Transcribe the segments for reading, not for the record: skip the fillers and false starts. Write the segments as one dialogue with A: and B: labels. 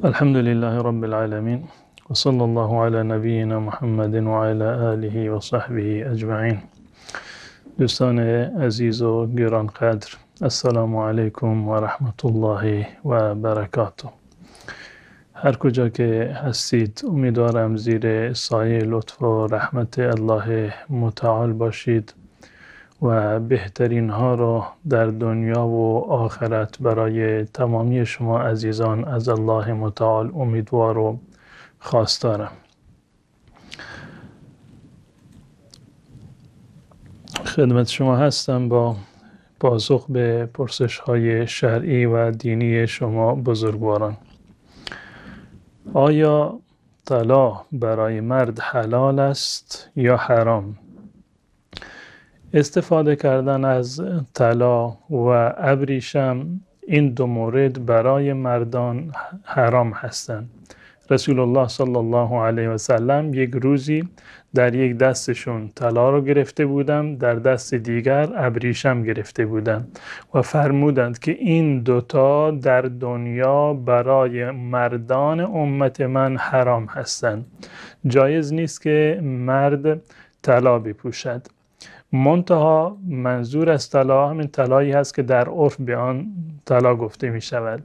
A: الحمد لله رب العالمين وصلى الله على نبينا محمد وعلى آله و صحبه اجمعین. دوستان عزیز و گرانقدر، السلام علیکم و رحمت الله و برکاته. هر کجا که هستید امیدوارم زیر سایه لطف و رحمت الله متعال باشید و بهترین ها را در دنیا و آخرت برای تمامی شما عزیزان از الله متعال امیدوار و خواستارم. خدمت شما هستم با پاسخ به پرسش های شرعی و دینی شما بزرگواران. آیا طلا برای مرد حلال است یا حرام؟ استفاده کردن از طلا و ابریشم، این دو مورد برای مردان حرام هستند. رسول الله صلی الله علیه و سلم یک روزی در یک دستشون طلا رو گرفته بودند، در دست دیگر ابریشم گرفته بودند و فرمودند که این دوتا در دنیا برای مردان امت من حرام هستند. جایز نیست که مرد طلا بپوشد. منتها منظور از طلا همین طلایی هست که در عرف به آن طلا گفته می شود.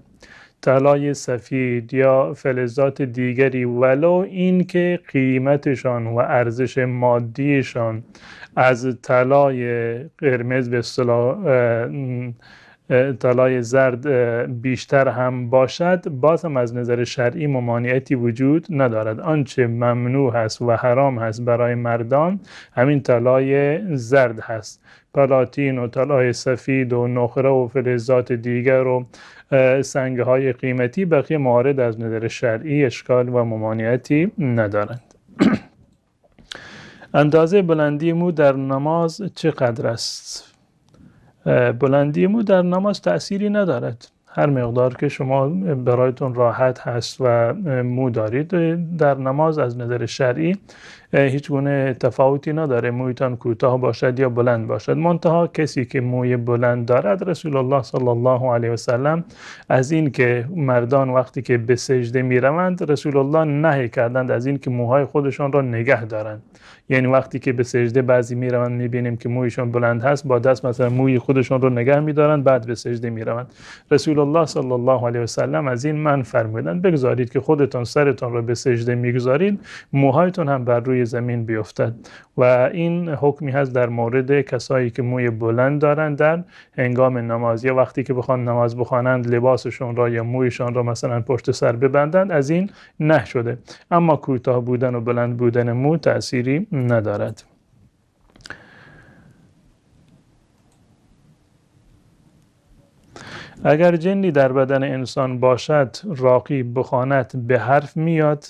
A: طلای سفید یا فلزات دیگری، ولو این که قیمتشان و ارزش مادیشان از طلای قرمز به اصطلاح طلای زرد بیشتر هم باشد، باز هم از نظر شرعی ممانعتی وجود ندارد. آنچه ممنوع هست و حرام هست برای مردان همین طلای زرد هست. پلاتین و طلای سفید و نقره و فلزات دیگر و سنگ های قیمتی، بقیه موارد از نظر شرعی اشکال و ممانعتی ندارند. اندازه بلندی مو در نماز چقدر است؟ بلندی مو در نماز تأثیری ندارد. هر مقدار که شما برایتون راحت هست و مو دارید در نماز از نظر شرعی هیچ گونه تفاوتی نداره، مویتان کوتاه باشد یا بلند باشد. منتها کسی که موی بلند دارد، رسول الله صلی الله علیه و سلم از این که مردان وقتی که به سجده می روند، رسول الله نهی کردند از این که موهای خودشان را نگه دارند. یعنی وقتی که به سجده بعضی می روند می بینیم که مویشون بلند هست، با دست مثلا موی خودشون را نگه می دارند، بعد به سجده می روند. رسول الله صلی الله علیه و سلم از این من فرمودند بگذارید که خودتون سرتون را به سجده میگذارید، موهایتون هم بر روی زمین بیفتد. و این حکمی هست در مورد کسایی که موی بلند دارند در هنگام نماز، یا وقتی که بخوان نماز بخوانند لباسشون را یا مویشون را مثلا پشت سر ببندند، از این نه شده. اما کوتاه بودن و بلند بودن مو تأثیری ندارد. اگر جنی در بدن انسان باشد راقی بخواند به حرف میاد؟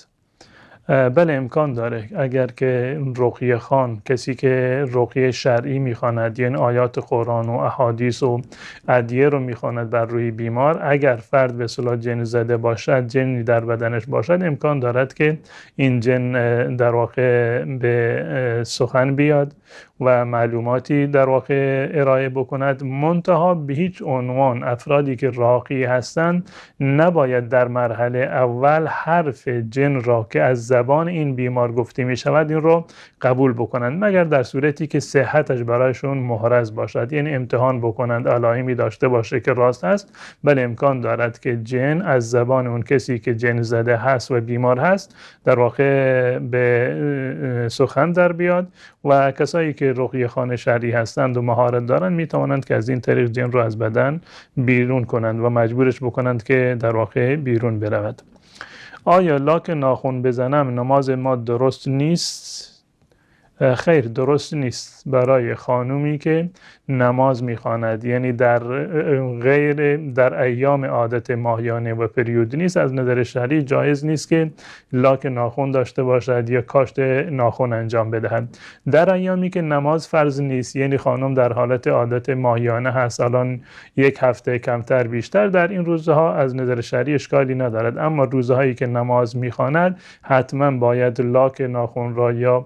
A: بله امکان داره. اگر که رقیه خوان، کسی که رقیه شرعی میخواند، یعنی آیات قرآن و احادیث و ادعیه رو میخواند بر روی بیمار، اگر فرد به اصطلاح جن زده باشد، جنی در بدنش باشد، امکان دارد که این جن در واقع به سخن بیاد و معلوماتی در واقع ارائه بکند. منتها به هیچ عنوان افرادی که راقی هستند نباید در مرحله اول حرف جن را که از زبان این بیمار گفته می شود این را قبول بکنند، مگر در صورتی که صحتش برایشون محرز باشد، یعنی امتحان بکنند، علائمی داشته باشه که راست است. بله امکان دارد که جن از زبان اون کسی که جن زده هست و بیمار هست در واقع به سخن در بیاد و کسایی که رقیه خوان شرعی هستند و مهارت دارند می توانند که از این طریق جن را از بدن بیرون کنند و مجبورش بکنند که در واقع بیرون برود. آیا لاک ناخن بزنم نماز ما درست نیست؟ خیر، درست نیست برای خانومی که نماز میخواند، یعنی در ایام عادت ماهیانه و پریود نیست. از نظر شرعی جایز نیست که لاک ناخن داشته باشد یا کاشت ناخن انجام بدهد. در ایامی که نماز فرض نیست، یعنی خانم در حالت عادت ماهیانه هست، الان یک هفته کمتر بیشتر، در این روزها از نظر شرعی اشکالی ندارد. اما روزهایی که نماز میخواند حتما باید لاک ناخن را یا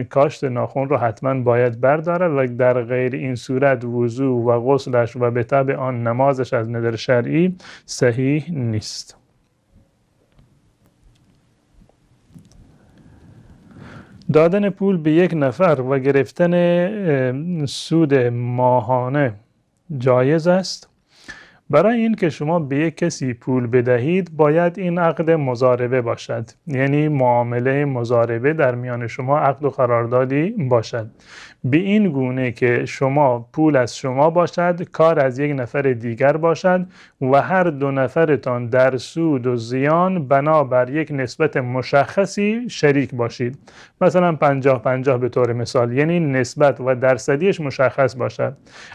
A: کاشت ناخن را حتما باید بردارد و در غیر این صورت وضو و غسلش و به تبع آن نمازش از نظر شرعی صحیح نیست. دادن پول به یک نفر و گرفتن سود ماهانه جایز است؟ برای این که شما به یک کسی پول بدهید باید این عقد مضاربه باشد، یعنی معامله مضاربه در میان شما عقد و قراردادی باشد، به این گونه که شما پول از شما باشد، کار از یک نفر دیگر باشد و هر دو نفرتان در سود و زیان بنابر یک نسبت مشخصی شریک باشید، مثلا 50-50 به طور مثال، یعنی نسبت و درصدیش مشخص باشد.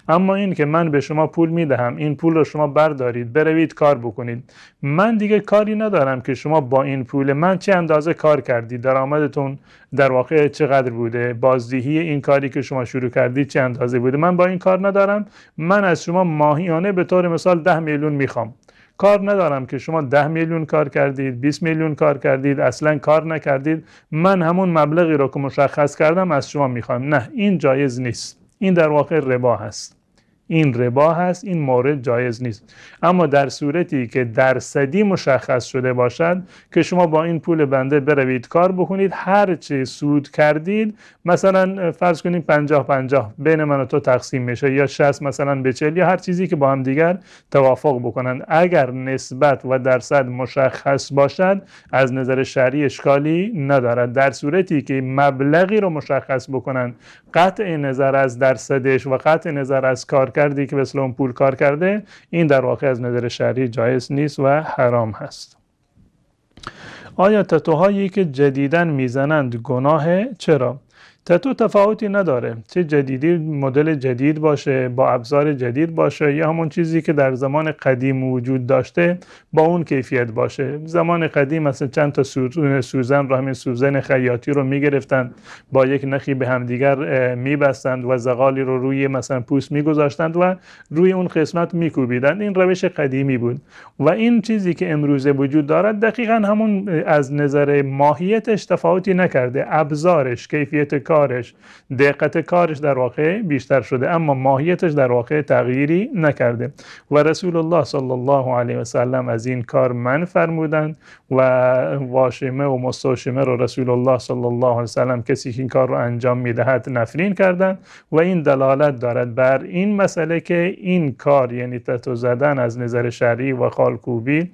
A: اما این که من به شما پول میدهم، این پول رو شما بردارید بروید کار بکنید، من دیگه کاری ندارم که شما با این پول من چه اندازه کار کردید، درآمدتون در واقع چقدر بوده، بازدهی این کاری که شما شروع کردید چه اندازه بوده، من با این کار ندارم. من از شما ماهیانه به طور مثال 10 میلیون میخوام. کار ندارم که شما 10 میلیون کار کردید، 20 میلیون کار کردید، اصلا کار نکردید، من همون مبلغی رو که مشخص کردم از شما میخوام. نه، این جایز نیست. این در واقع ربا هست. این ربا هست، این مورد جایز نیست. اما در صورتی که درصدی مشخص شده باشد که شما با این پول بنده بروید کار بکنید، هر چه سود کردید، مثلا فرض کنید 50-50 بین من و تو تقسیم میشه، یا 60 مثلا به 40، یا هر چیزی که با هم دیگر توافق بکنند، اگر نسبت و درصد مشخص باشد از نظر شرعی اشکالی ندارد. در صورتی که مبلغی رو مشخص بکنند، قطع نظر از درصدش و قطع نظر از کار کردی که مثل اون پول کار کرده، این در واقع از نظر شرعی جایز نیست و حرام هست. آیا تتوهایی که جدیداً میزنند گناه؟ چرا؟ تتو تفاوتی نداره، چه جدیدی مدل جدید باشه، با ابزار جدید باشه، یا همون چیزی که در زمان قدیم وجود داشته با اون کیفیت باشه. زمان قدیم مثلا چند تا سوزن رو، همین سوزن خیاطی رو میگرفتند با یک نخی به همدیگر میبستند و زغالی رو روی مثلا پوست میگذاشتند و روی اون قسمت میکوبیدند. این روش قدیمی بود و این چیزی که امروزه وجود دارد دقیقاً همون از نظر ماهیتش تفاوتی نکرده، ابزارش، کیفیت کارش، دقت کارش در واقع بیشتر شده، اما ماهیتش در واقع تغییری نکرده. و رسول الله صلی الله علیه و سلم از این کار منع فرمودند و واشمه و مستوشمه رو رسول الله صلی الله علیه و سلم، کسی که این کار رو انجام میدهد، نفرین کردند و این دلالت دارد بر این مسئله که این کار، یعنی تتو زدن، از نظر شرعی و خالکوبی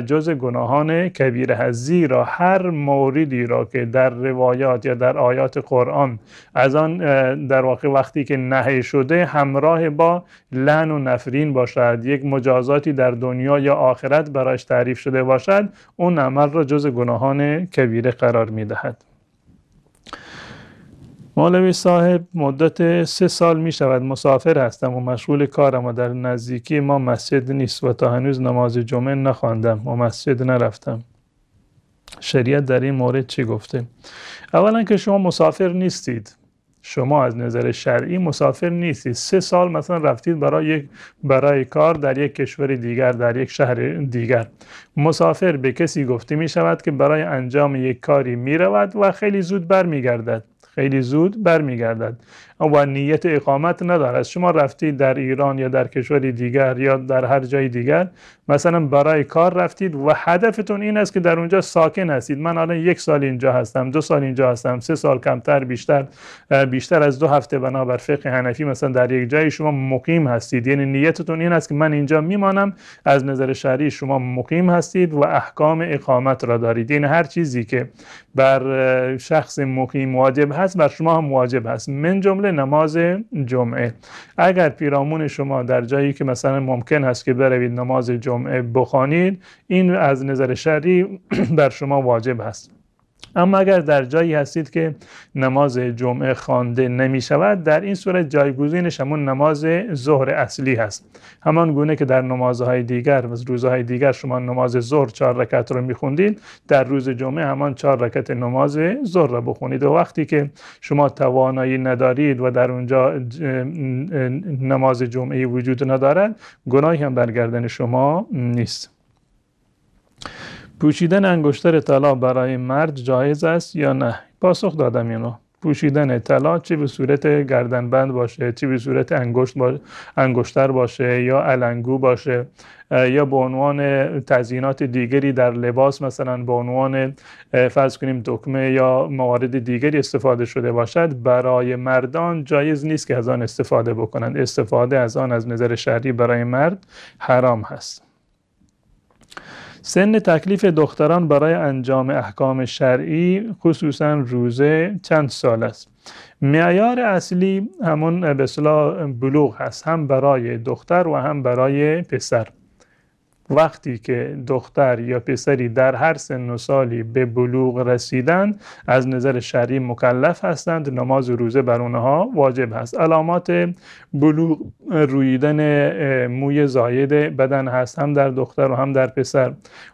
A: جز گناهان کبیره است. زیرا هر موردی را که در روایات یا در آیات قرآن از آن در واقع وقتی که نهی شده همراه با لعن و نفرین باشد، یک مجازاتی در دنیا یا آخرت برایش تعریف شده باشد، اون عمل را جز گناهان کبیره قرار می‌دهد. مولوی صاحب، مدت 3 سال می شود مسافر هستم و مشغول کارم و در نزدیکی ما مسجد نیست و تا هنوز نماز جمعه نخواندم و مسجد نرفتم. شریعت در این مورد چی گفته؟ اولا که شما مسافر نیستید، شما از نظر شرعی مسافر نیستید. 3 سال مثلا رفتید برای کار در یک کشور دیگر، در یک شهر دیگر. مسافر به کسی گفته می شود که برای انجام یک کاری می رود و خیلی زود برمیگردد و نیت اقامت ندارد. شما رفتید در ایران یا در کشوری دیگر یا در هر جای دیگر، مثلا برای کار رفتید و هدفتون این است که در اونجا ساکن هستید. من الان 1 سال اینجا هستم، 2 سال اینجا هستم، 3 سال کمتر، بیشتر از 2 هفته بنابر فقه حنفی مثلا در یک جای شما مقیم هستید، یعنی نیتتون این است که من اینجا میمانم. از نظر شرعی شما مقیم هستید و احکام اقامت را دارید. این هر چیزی که بر شخص مقیم واجب هست بر شما هم واجب هست، من جمله نماز جمعه. اگر پیرامون شما در جایی که مثلا ممکن هست که بروید نماز جمعه بخوانید، این از نظر شرعی بر شما واجب هست. اما اگر در جایی هستید که نماز جمعه خوانده نمی شود، در این صورت جایگزینش همون نماز ظهر اصلی هست. همان گونه که در نمازهای دیگر و روزهای دیگر شما نماز ظهر 4 رکعت رو می خوندید، در روز جمعه همان 4 رکعت نماز ظهر رو بخونید. و وقتی که شما توانایی ندارید و در اونجا نماز جمعه وجود ندارد، گناهی هم بر گردن شما نیست. پوشیدن انگشتر طلا برای مرد جایز است یا نه؟ پاسخ دادم اینو. پوشیدن طلا، چه به صورت گردنبند باشه، چه به صورت انگشتر باشه یا علنگو باشه، یا به عنوان تزیینات دیگری در لباس، مثلا به عنوان فرض کنیم دکمه یا موارد دیگری استفاده شده باشد، برای مردان جایز نیست که از آن استفاده بکنند. استفاده از آن از نظر شرعی برای مرد حرام هست. سن تکلیف دختران برای انجام احکام شرعی خصوصا روزه چند سال است؟ معیار اصلی همون به اصطلاح بلوغ هست، هم برای دختر و هم برای پسر. وقتی که دختر یا پسری در هر سن و سالی به بلوغ رسیدند، از نظر شرعی مکلف هستند، نماز و روزه بر اونها واجب هست. علامات بلوغ رویدن موی زاید بدن هست، هم در دختر و هم در پسر،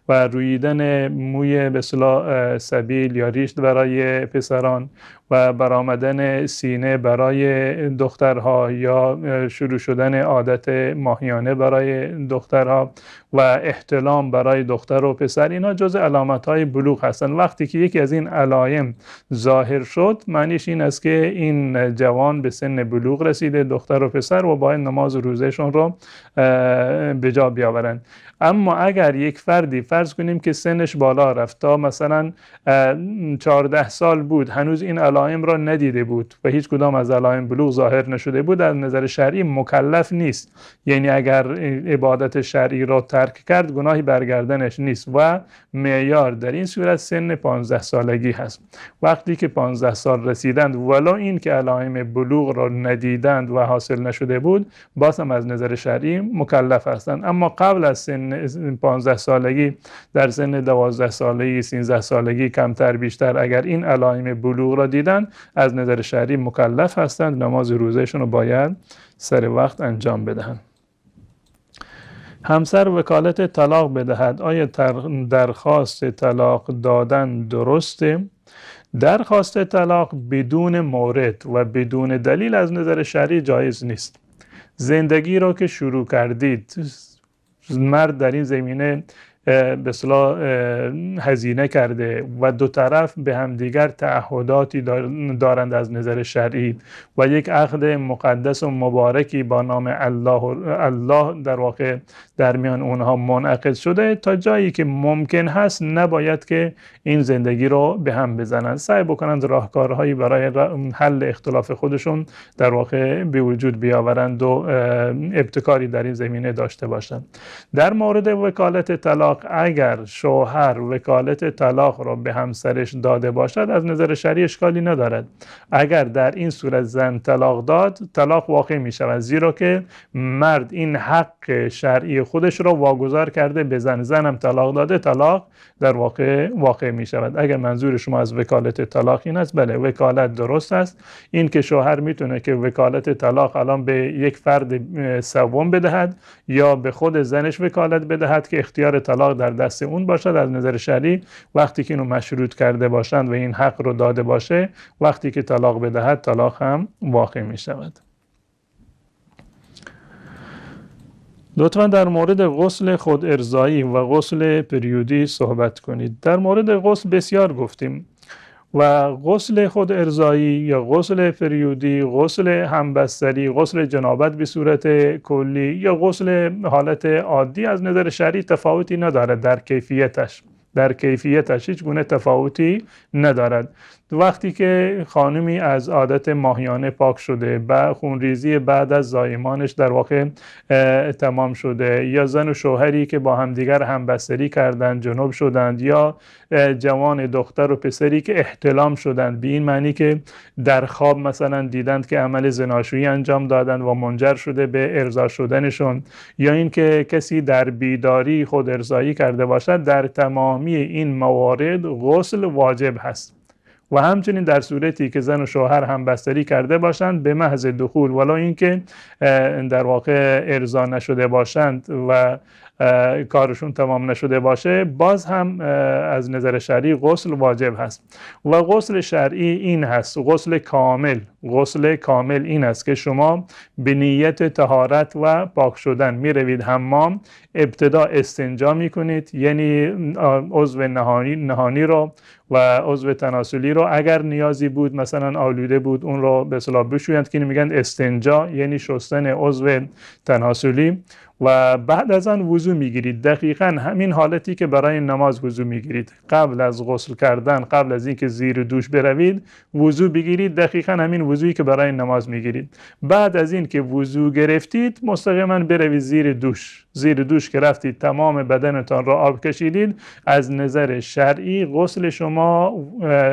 A: و رویدن موی به اصطلاح سبیل یا ریشت برای پسران، و برآمدن سینه برای دخترها، یا شروع شدن عادت ماهیانه برای دخترها، و احتلام برای دختر و پسر. اینا جز علامت‌های بلوغ هستند. وقتی که یکی از این علائم ظاهر شد، معنیش این است که این جوان به سن بلوغ رسیده، دختر و پسر، و باید نماز و روزهشون رو به جا بیاورند. اما اگر یک فردی فرض کنیم که سنش بالا رفت، تا مثلا 14 سال بود، هنوز این علائم را ندیده بود و هیچ کدام از علائم بلوغ ظاهر نشده بود، از نظر شرعی مکلف نیست. یعنی اگر عبادت شرعی را ترک کرد، گناهی برگردنش نیست و معیار در این صورت سن 15 سالگی هست. وقتی که 15 سال رسیدند، ولو این که علائم بلوغ را ندیدند و حاصل نشده بود، باز هم از نظر شرعی مکلف هستند. اما قبل از سن 15 سالگی، در سن 12 سالگی، 13 سالگی، کمتر بیشتر، اگر این علائم بلوغ را دیدند، از نظر شرعی مکلف هستند، نماز روزهشون رو باید سر وقت انجام بدهند. همسر وکالت طلاق بدهد، آیا درخواست طلاق دادن درسته؟ درخواست طلاق بدون مورد و بدون دلیل از نظر شرعی جایز نیست. زندگی را که شروع کردید، مرد در این زمینه به اصطلاح هزینه کرده و دو طرف به همدیگر تعهداتی دارند از نظر شرعی و یک عقد مقدس و مبارکی با نام الله در واقع در میان اونها منعقد شده، تا جایی که ممکن هست نباید که این زندگی رو به هم بزنند. سعی بکنند راهکارهایی برای حل اختلاف خودشون در واقع به وجود بیاورند و ابتکاری در این زمینه داشته باشند. در مورد وکالت طلاق، اگر شوهر وکالت طلاق را به همسرش داده باشد، از نظر شرعی اشکالی ندارد. اگر در این صورت زن طلاق داد، طلاق واقع می شود، زیرا که مرد این حق شرعی خودش را واگذار کرده به زن، زنم طلاق داده، طلاق در واقع می شود. اگر منظور شما از وکالت طلاق این است، بله، وکالت درست است. این که شوهر میتونه که وکالت طلاق الان به یک فرد سوم بدهد یا به خود زنش وکالت بدهد که اختیار طلاق در دست اون باشد، از نظر شرعی وقتی که اینو مشروط کرده باشند و این حق رو داده باشه، وقتی که طلاق بدهد، طلاق هم واقع می شود. لطفا در مورد غسل خود ارضایی و غسل پریودی صحبت کنید. در مورد غسل بسیار گفتیم و غسل خود ارضایی یا غسل پریودی، غسل همبستری، غسل جنابت به صورت کلی یا غسل حالت عادی از نظر شرعی تفاوتی ندارد. در کیفیتش هیچ گونه تفاوتی ندارد. وقتی که خانمی از عادت ماهیانه پاک شده و خونریزی بعد از زایمانش در واقع تمام شده، یا زن و شوهری که با همدیگر همبستری کردند جنوب شدند، یا جوان دختر و پسری که احتلام شدند، به این معنی که در خواب مثلا دیدند که عمل زناشویی انجام دادند و منجر شده به ارضا شدنشون، یا اینکه کسی در بیداری خود ارضایی کرده باشد، در تمامی این موارد غسل واجب هست. و همچنین در صورتی که زن و شوهر همبستری کرده باشند، به محض دخول، ولو اینکه در واقع ارضا نشده باشند و کارشون تمام نشده باشه، باز هم از نظر شرعی غسل واجب هست. و غسل شرعی این هست، غسل کامل این است که شما به نیت طهارت و پاک شدن می روید حمام. ابتدا استنجا می کنید، یعنی عضو نهانی رو و عضو تناسلی رو اگر نیازی بود مثلا آلوده بود اون رو به اصطلاح بشویند که میگن استنجا، یعنی شستن عضو تناسلی. و بعد از آن وضو میگیرید، دقیقاً همین حالتی که برای نماز وضو میگیرید. قبل از غسل کردن، قبل از اینکه زیر دوش بروید وضو بگیرید، دقیقاً همین وضویی که برای نماز میگیرید. بعد از این که وضو گرفتید مستقیما بروید زیر دوش که رفتید تمام بدنتان را آب کشیدید، از نظر شرعی غسل شما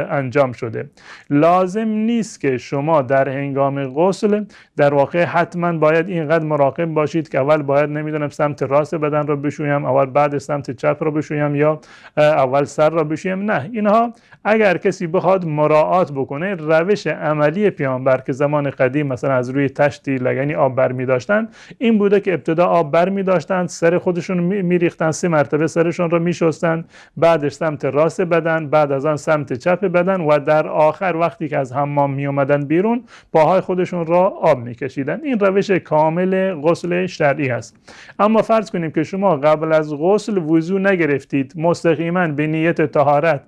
A: انجام شده. لازم نیست که شما در هنگام غسل در واقع حتما باید اینقدر مراقب باشید که اول باید نمیدونم سمت راست بدن را بشویم، اول بعد سمت چپ را بشویم، یا اول سر را بشویم. نه، اینها اگر کسی بخواد مراعات بکنه، روش عملی پیامبر که زمان قدیم مثلا از روی تشتی لگنی آب برمی داشتن این بوده که ابتدا آب برمی داشتن، سر خودشون میریختن، 3 مرتبه سرشون را میشستن، بعدش سمت راست بدن، بعد از آن سمت چپ بدن و در آخر وقتی که از حمام می اومدن بیرون پاهای خودشون را آب میکشیدن. این روش کامل غسل شرعی است. اما فرض کنیم که شما قبل از غسل وضو نگرفتید، مستقیما به نیت طهارت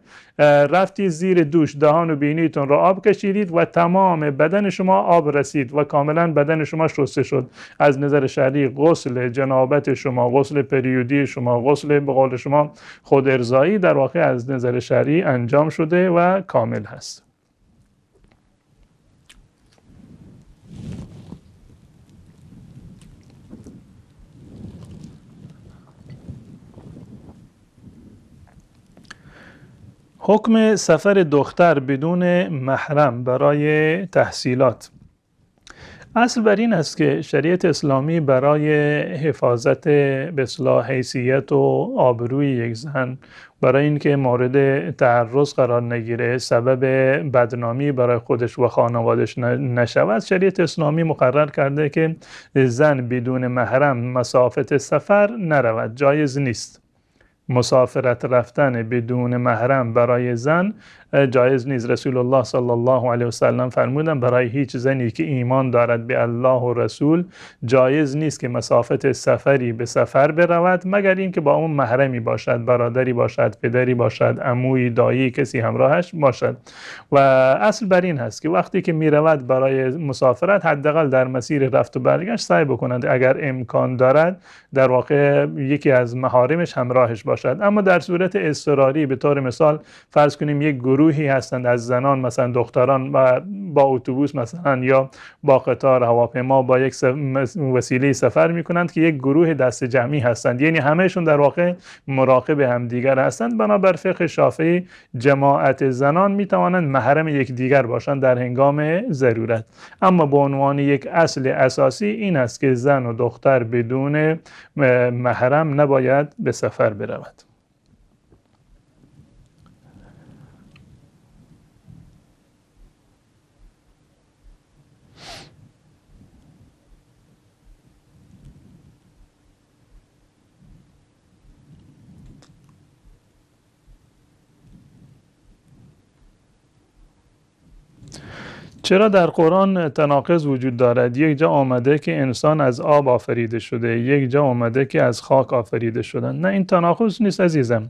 A: رفتید زیر دوش، دهان و بینیتون را آب کشیدید و تمام بدن شما آب رسید و کاملا بدن شما شسته شد. از نظر شرعی غسل جنابت شما، غسل پریودی شما، غسل به قول شما خود ارضایی در واقع از نظر شرعی انجام شده و کامل هست. حکم سفر دختر بدون محرم برای تحصیلات. اصل بر این است که شریعت اسلامی برای حفاظت به اصطلاح حیثیت و آبروی یک زن، برای اینکه مورد تعرض قرار نگیره، سبب بدنامی برای خودش و خانوادش نشود، شریعت اسلامی مقرر کرده که زن بدون محرم مسافت سفر نرود، جایز نیست. مسافرت رفتن بدون محرم برای زن جایز نیست. رسول الله صلی الله علیه و سلم فرمودن برای هیچ زنی که ایمان دارد به الله و رسول جایز نیست که مسافت سفری به سفر برود مگر اینکه با اون محرمی باشد، برادری باشد، پدری باشد، عمویی، دایی، کسی همراهش باشد. و اصل بر این هست که وقتی که میرود برای مسافرت حداقل در مسیر رفت و برگشت سعی بکند اگر امکان دارد در واقع یکی از محارمش همراهش باشد. اما در صورت اضطراری، به طور مثال فرض کنیم یک گروهی هستند از زنان، مثلا دختران، و با اتوبوس مثلا یا با قطار هواپیما با یک وسیله سفر میکنند که یک گروه دست جمعی هستند، یعنی همهشون در واقع مراقب همدیگر هستند. بنابر فقه شافعی جماعت زنان میتوانند محرم یکدیگر باشند در هنگام ضرورت. اما به عنوان یک اصل اساسی این است که زن و دختر بدون محرم نباید به سفر برود. چرا در قرآن تناقض وجود دارد؟ یک جا آمده که انسان از آب آفریده شده، یک جا آمده که از خاک آفریده شدن. نه، این تناقض نیست عزیزم.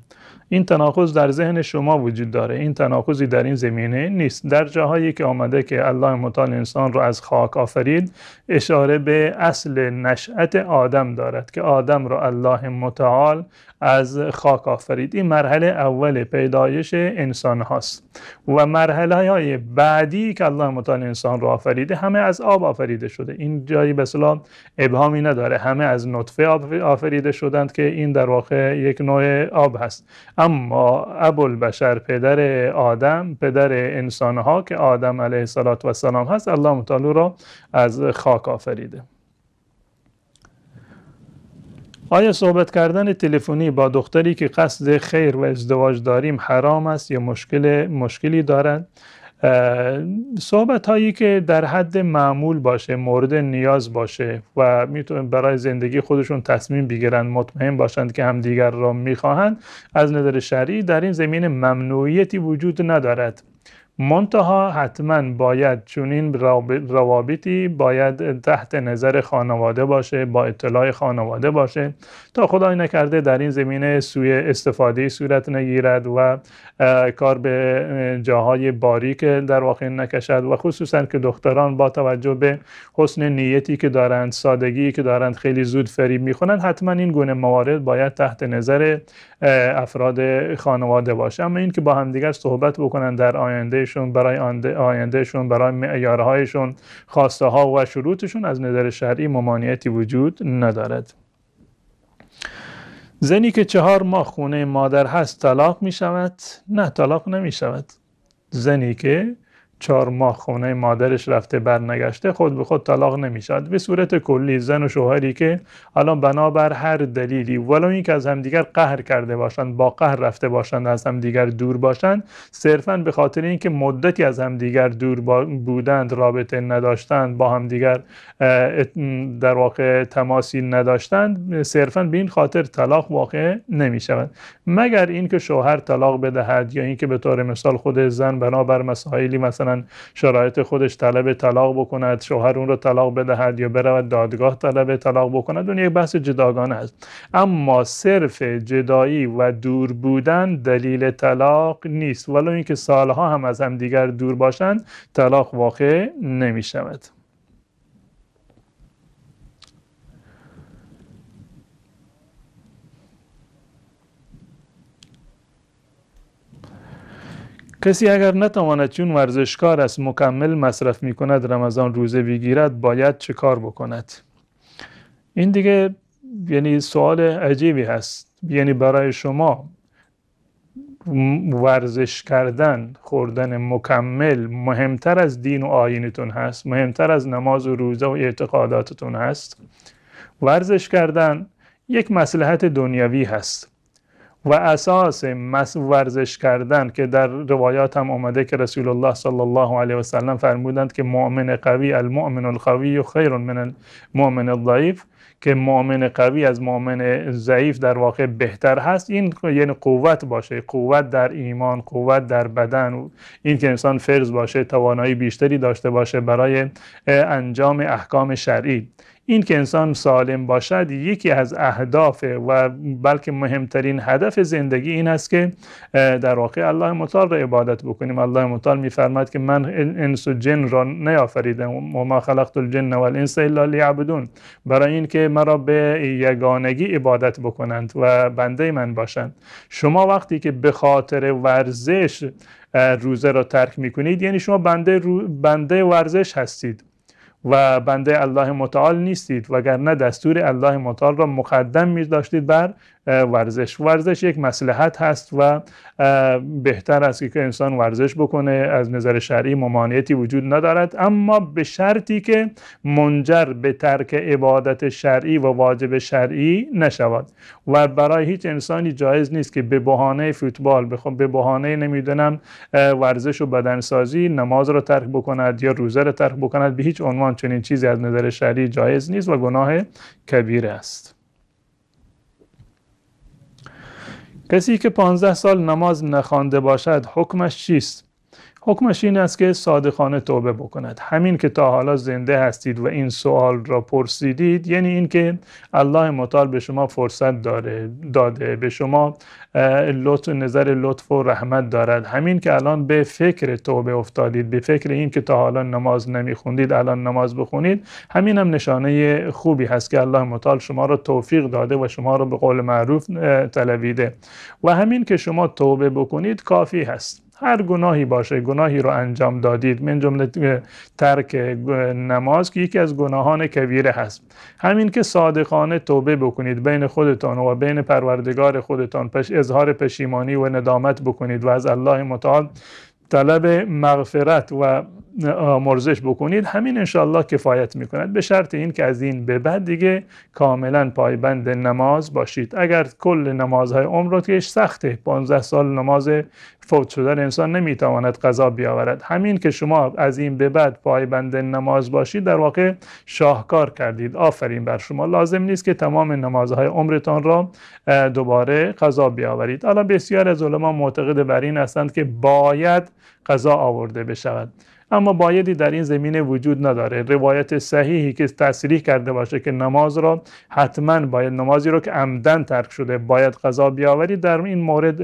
A: این تناقض در ذهن شما وجود داره، این تناقضی در این زمینه نیست. در جاهایی که آمده که الله متعال انسان رو از خاک آفرید، اشاره به اصل نشأت آدم دارد که آدم رو الله متعال از خاک آفرید. این مرحله اول پیدایش انسان هاست و مرحله های بعدی که الله متعال انسان رو آفریده همه از آب آفریده شده. این جایی به اصطلاح ابهامی نداره، همه از نطفه آفریده شدند که این در واقع یک نوع آب هست. اما ابوالبشر، پدر آدم، پدر انسان ها که آدم علیه السلام هست، الله متعال رو از خاک آفریده. آیا صحبت کردن تلفنی با دختری که قصد خیر و ازدواج داریم حرام است یا مشکلی دارد؟ صحبت هایی که در حد معمول باشه، مورد نیاز باشه و میتونن برای زندگی خودشون تصمیم بگیرن، مطمئن باشند که همدیگر را میخواهند، از نظر شرعی در این زمینه ممنوعیتی وجود ندارد. منتها حتما باید چنین روابطی باید تحت نظر خانواده باشه، با اطلاع خانواده باشه، تا خدای نکرده در این زمینه سوء استفاده صورت نگیرد و کار به جاهای باریک در واقع نکشد و خصوصا که دختران با توجه به حسن نیتی که دارند، سادگی که دارند، خیلی زود فریب میخونند. حتما این گونه موارد باید تحت نظر افراد خانواده باشه. اما این که با همدیگر صحبت بکنن در آیندهشون، برای آیندهشون، برای معیارهایشون، خواسته ها و شروطشون، از نظر شرعی ممانعتی وجود ندارد. زنی که 4 ماه خونه مادر هست طلاق می شود؟ نه، طلاق نمی شود. زنی که 4 ماه خونه مادرش رفته برنگشته خود به خود طلاق نمی شود. به صورت کلی زن و شوهری که الان بنابر هر دلیلی، ولو این که از همدیگر قهر کرده باشند، با قهر رفته باشند، از همدیگر دور باشند، صرفاً به خاطر اینکه مدتی از همدیگر دور بودند، رابطه نداشتند، با همدیگر در واقع تماسی نداشتند، صرفاً به این خاطر طلاق واقع نمی شود، مگر اینکه شوهر طلاق بدهد یا اینکه به طور مثال خود زن بنابر مسائلی مثلا شرایط خودش طلب طلاق بکند، شوهر اون رو طلاق بدهد یا برود دادگاه طلب طلاق بکند. اون یک بحث جداگانه است. اما صرف جدایی و دور بودن دلیل طلاق نیست، ولو اینکه سالها هم از هم دیگر دور باشند، طلاق واقع نمی شود. کسی اگر نتواند چون ورزشکار است مکمل مصرف می کند رمضان روزه بگیرد، باید چه کار بکند؟ این دیگه یعنی سوال عجیبی هست. یعنی برای شما ورزش کردن، خوردن مکمل مهمتر از دین و آیینتون هست؟ مهمتر از نماز و روزه و اعتقاداتتون هست؟ ورزش کردن یک مصلحت دنیوی هست و اساس ورزش کردن که در روایات هم آمده که رسول الله صلی الله علیه و سلم فرمودند که مؤمن قوی، المؤمن القوی خیر من المؤمن الضعیف، که مؤمن قوی از مؤمن ضعیف در واقع بهتر هست. این یعنی قوت باشه، قوت در ایمان، قوت در بدن، این که انسان فرز باشه، توانایی بیشتری داشته باشه برای انجام احکام شرعی. این که انسان سالم باشد یکی از اهداف و بلکه مهمترین هدف زندگی این است که در واقع الله متعال را عبادت بکنیم. الله متعال می‌فرماید که من انس و جن را نیافریدم و ما خلقت الجن والانس الا لیعبدون، برای این که مرا به یگانگی عبادت بکنند و بنده من باشند. شما وقتی که به خاطر ورزش روزه را ترک میکنید، یعنی شما بنده ورزش هستید و بنده الله متعال نیستید، وگرنه دستور الله متعال را مقدم می داشتید بر ورزش. ورزش یک مصلحت هست و بهتر است که انسان ورزش بکنه. از نظر شرعی ممانعتی وجود ندارد، اما به شرطی که منجر به ترک عبادت شرعی و واجب شرعی نشود. و برای هیچ انسانی جایز نیست که به بهانه فوتبال، به بهانه نمیدونم ورزش و بدنسازی نماز را ترک بکند یا روزه را ترک بکند. به هیچ عنوان چنین چیزی از نظر شرعی جایز نیست و گناه کبیره است. کسی که 15 سال نماز نخوانده باشد حکمش چیست؟ حکمش این است که صادقانه توبه بکند. همین که تا حالا زنده هستید و این سوال را پرسیدید، یعنی این که الله متعال به شما فرصت داده، به شما نظر لطف و رحمت دارد. همین که الان به فکر توبه افتادید، به فکر این که تا حالا نماز نمیخوندید الان نماز بخونید، همین هم نشانه خوبی هست که الله متعال شما را توفیق داده و شما را به قول معروف طلبیده. و همین که شما توبه بکنید کافی هست. هر گناهی باشه، گناهی رو انجام دادید، من جمله ترک نماز که یکی از گناهان کبیره هست، همین که صادقانه توبه بکنید بین خودتان و بین پروردگار خودتان، اظهار پشیمانی و ندامت بکنید و از الله متعال طلب مغفرت و آمرزش بکنید، همین انشالله کفایت میکند، به شرط این که از این به بعد دیگه کاملا پایبند نماز باشید. اگر کل نمازهای عمر رو که سخته، 15 سال نماز فوت شده انسان نمیتواند قضا بیاورد، همین که شما از این به بعد پایبند نماز باشید در واقع شاهکار کردید، آفرین بر شما. لازم نیست که تمام نمازهای عمرتان را دوباره قضا بیاورید. حالا بسیار از علما معتقد بر این هستند که باید قضا آورده بشود، اما بایدی در این زمینه وجود نداره. روایت صحیحی که تصریح کرده باشه که نماز را حتما باید، نمازی رو که عمدن ترک شده باید قضا بیاورید، در این مورد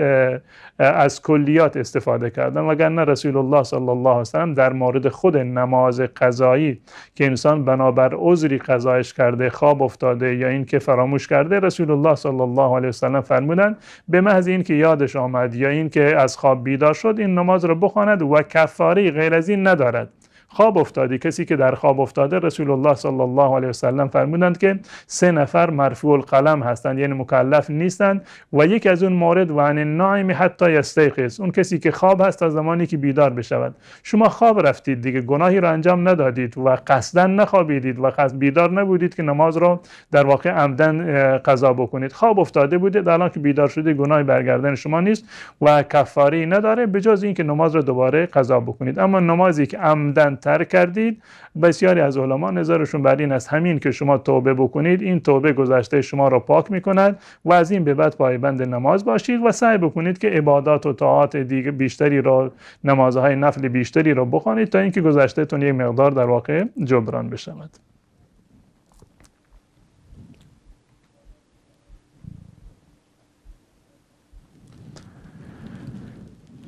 A: از کلیات استفاده کردن، وگرنه رسول الله صلی الله علیه و سلم در مورد خود نماز قضایی که انسان بنابر عذری قضایش کرده، خواب افتاده یا این که فراموش کرده، رسول الله صلی الله علیه و سلم فرمودند به محض این که یادش آمد یا این که از خواب بیدار شد این نماز را بخواند و کفاره غیر از این ندارد. خواب افتادی، کسی که در خواب افتاده، رسول الله صلی الله علیه و سلم فرمودند که 3 نفر مرفوع القلم هستند، یعنی مکلف نیستند، و یک از اون مورد و عن النائم حتی یستیقظ، اون کسی که خواب هست تا زمانی که بیدار بشود. شما خواب رفتید دیگه، گناهی را انجام ندادید و قصداً نخوابیدید و قصد بیدار نبودید که نماز را در واقع عمدن قضا بکنید، خواب افتاده بودید، الان که بیدار شده گناهی برگردن شما نیست و کفاری نداره به جز این که نماز را دوباره قضا بکنید. اما نمازی که عمدن ترک کردید، بسیاری از علما نظرشون بر این است همین که شما توبه بکنید، این توبه گذشته شما را پاک میکند و از این به بعد پایبند نماز باشید و سعی بکنید که عبادات و طاعات دیگه بیشتری را، نمازهای نفل بیشتری را بخوانید تا اینکه گذشتهتون یک مقدار در واقع جبران بشود.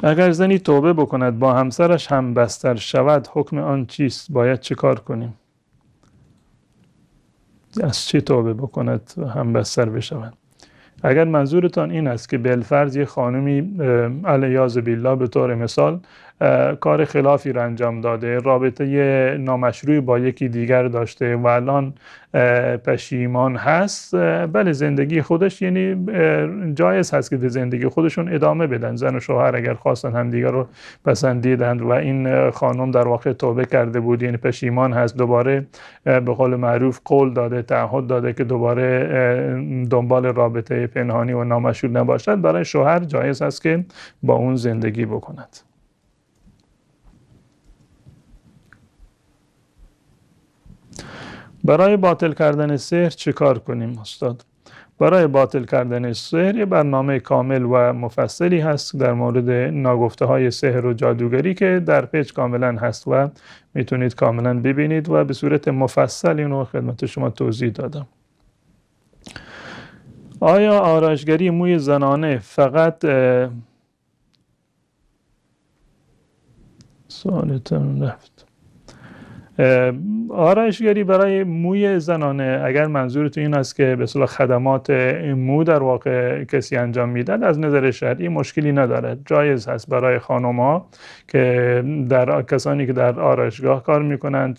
A: اگر زنی توبه بکند با همسرش هم بستر شود، حکم آن چیست؟ باید چه کار کنیم؟ از چی توبه بکند هم بستر بشود؟ اگر منظورتان این است که بالفرض یه خانمی علیاذ بالله به طور مثال کار خلافی را انجام داده، رابطه نامشروعی با یکی دیگر داشته و الان پشیمان هست، بله زندگی خودش، یعنی جایز هست که به زندگی خودشون ادامه بدن. زن و شوهر اگر خواستن هم دیگر رو پسندیدند و این خانم در واقع توبه کرده بود، یعنی پشیمان هست، دوباره به قول معروف قول داده، تعهد داده که دوباره دنبال رابطه پنهانی و نامشروع نباشد، برای شوهر جایز هست که با اون زندگی بکند. برای باطل کردن سحر چه کار کنیم استاد؟ برای باطل کردن سحر یه برنامه کامل و مفصلی هست در مورد ناگفته های سحر و جادوگری که در پیج کاملا هست و میتونید کاملا ببینید و به صورت مفصل اینو خدمت شما توضیح دادم. آیا آرایشگری موی زنانه فقط سوالتون رفت. آرایشگری برای موی زنانه اگر منظورتون این است که به اصطلاح خدمات مو در واقع کسی انجام میدن، از نظر شرعی مشکلی ندارد، جایز هست برای خانم‌ها که در کسانی که در آرایشگاه کار میکنند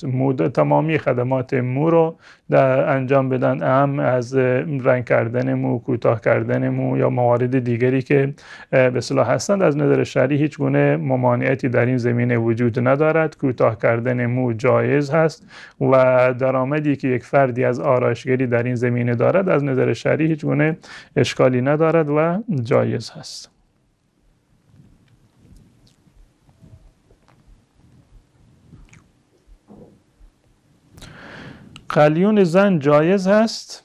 A: تمامی خدمات مو رو انجام بدن، اهم از رنگ کردن مو، کوتاه کردن مو یا موارد دیگری که به اصطلاح هستند. از نظر شرعی هیچ گونه ممانعتی در این زمینه وجود ندارد. کوتاه کردن مو جایز هست و درآمدی که یک فردی از آرایشگری در این زمینه دارد از نظر شرعی هیچ گونه اشکالی ندارد و جایز هست. قلیون زن جایز هست؟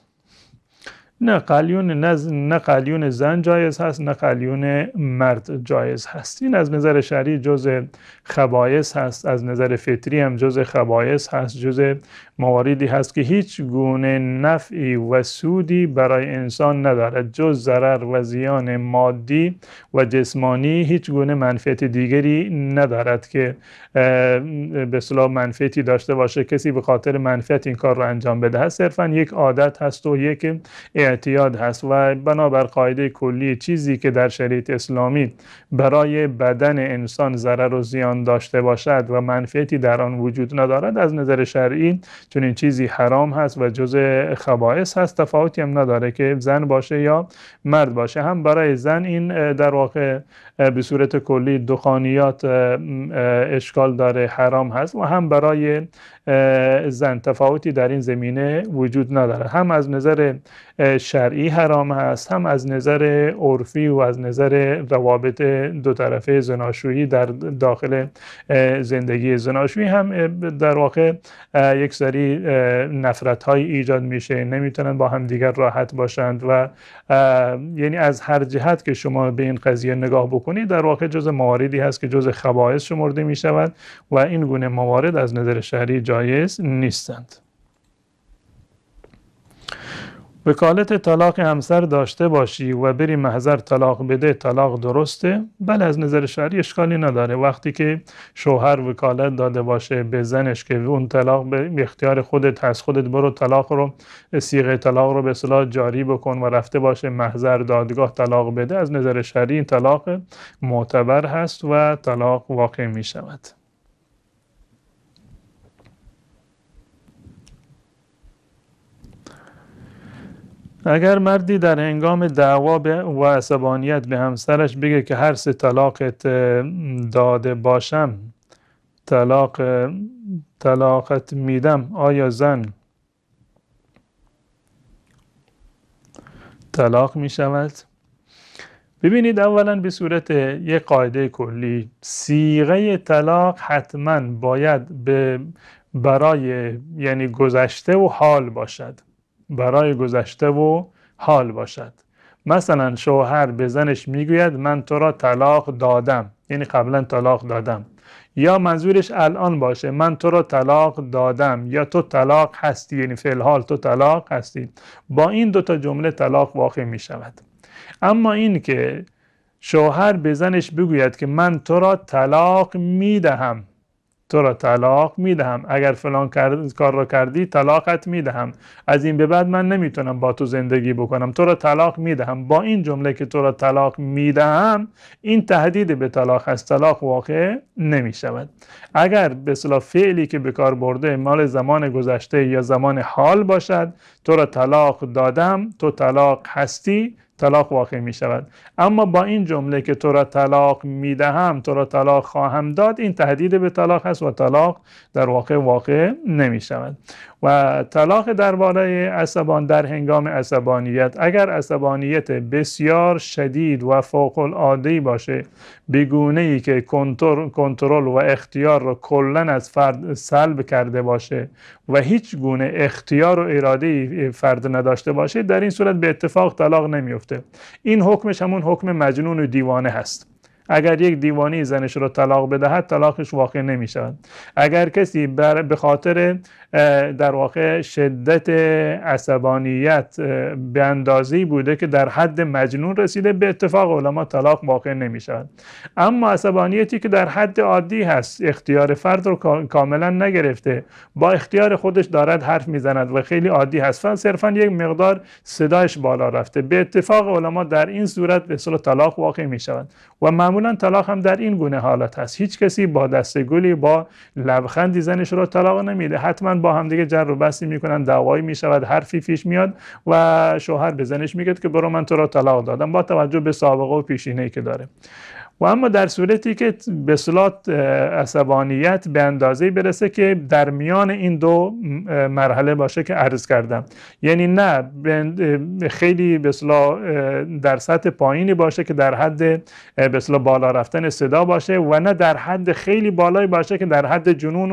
A: نه قلیون زن جایز هست، نه قلیون مرد جایز هست. این از نظر شرعی جزء خبایث هست، از نظر فطری هم جزء خبایث هست، جزء مواردی هست که هیچ گونه نفعی و سودی برای انسان ندارد جز ضرر و زیان مادی و جسمانی. هیچ گونه منفعت دیگری ندارد که به اصطلاح منفعتی داشته باشه کسی به خاطر منفعت این کار رو انجام بده. هست صرفا یک عادت هست و یک اعتیاد هست و بنابر قاعده کلی چیزی که در شریعت اسلامی برای بدن انسان ضرر و زیان داشته باشد و منفعتی در آن وجود ندارد از نظر شرعی چنین چیزی حرام هست و جزء خبائث هست، تفاوتی هم نداره که زن باشه یا مرد باشه. هم برای زن این در واقع به صورت کلی دخانیات اشکال داره، حرام هست، و هم برای زن تفاوتی در این زمینه وجود نداره. هم از نظر شرعی حرام هست، هم از نظر عرفی و از نظر روابط دو طرفه زناشویی در داخل زندگی زناشویی هم در واقع یک سری نفرت های ایجاد میشه، نمیتونن با هم دیگر راحت باشند و یعنی از هر جهت که شما به این قضیه نگاه بکنید در واقع جز مواردی هست که جز خبائث شمرده می شود و این گونه موارد از نظر شرعی جایز نیستند. وکالت طلاق همسر داشته باشی و بری محضر طلاق بده، طلاق درسته؟ بله، از نظر شرعی اشکالی نداره. وقتی که شوهر وکالت داده باشه به زنش که اون طلاق به اختیار خودت هست، خودت برو طلاق رو، صیغه طلاق رو به اصطلاح جاری بکن و رفته باشه محضر دادگاه طلاق بده، از نظر شرعی این طلاق معتبر هست و طلاق واقع می شود. اگر مردی در هنگام دعوا و عصبانیت به همسرش بگه که هر 3 طلاقت داده باشم طلاقت میدم، آیا زن طلاق می شود؟ ببینید، اولا به صورت یک قاعده کلی صیغه طلاق حتما باید برای یعنی گذشته و حال باشد، برای گذشته و حال باشد. مثلا شوهر به زنش میگوید من تو را طلاق دادم، یعنی قبلا طلاق دادم، یا منظورش الان باشه من تو را طلاق دادم یا تو طلاق هستی، یعنی فی الحال تو طلاق هستی. با این 2 تا جمله طلاق واقع می شود. اما این که شوهر به زنش بگوید که من تو را طلاق میدهم، تو را طلاق میدهم، اگر فلان کار را کردی طلاقت میدهم، از این به بعد من نمیتونم با تو زندگی بکنم، تو را طلاق میدهم. با این جمله که تو را طلاق میدهم، این تهدید به طلاق هست، طلاق واقع نمی شود. اگر به اصطلاح فعلی که به کار برده مال زمان گذشته یا زمان حال باشد، تو را طلاق دادم، تو طلاق هستی، طلاق واقع می شود. اما با این جمله که تو را طلاق می دهم، تو را طلاق خواهم داد، این تهدید به طلاق هست و طلاق در واقع نمی شود. و طلاق درباره در هنگام عصبانیت، اگر عصبانیت بسیار شدید و فوق العاده باشه، به گونه‌ای که کنترل و اختیار را کلاً از فرد سلب کرده باشه و هیچ گونه اختیار و اراده فرد نداشته باشه، در این صورت به اتفاق طلاق نمیفته. این حکمش همون حکم مجنون و دیوانه هست. اگر یک دیوانی زنش رو طلاق بدهد، طلاقش واقع نمی شود. اگر کسی به خاطر در واقع شدت عصبانیت به اندازه‌ای بوده که در حد مجنون رسیده، به اتفاق علما طلاق واقع نمی شود. اما عصبانیتی که در حد عادی هست، اختیار فرد رو کاملا نگرفته، با اختیار خودش دارد حرف میزند و خیلی عادی هست، صرفا یک مقدار صدایش بالا رفته، به اتفاق علما در این صورت به اصطلاح طلاق واقع می شود. و معمولا طلاق هم در این گونه حالت هست. هیچ کسی با دستگلی، با لبخندی زنش رو طلاق نمیده، حتما با هم دیگه جر و بحثی میکنن، دعوایی میشود، حرفی پیش میاد و شوهر به زنش میگه که برو من تو رو طلاق دادم، با توجه به سابقه و پیشینه‌ای که داره. و اما در صورتی که به اصطلاح عصبانیت به اندازه‌ای برسه که در میان این 2 مرحله باشه که عرض کردم، یعنی نه خیلی به اصطلاح در سطح پایینی باشه که در حد به اصطلاح بالا رفتن صدا باشه، و نه در حد خیلی بالایی باشه که در حد جنون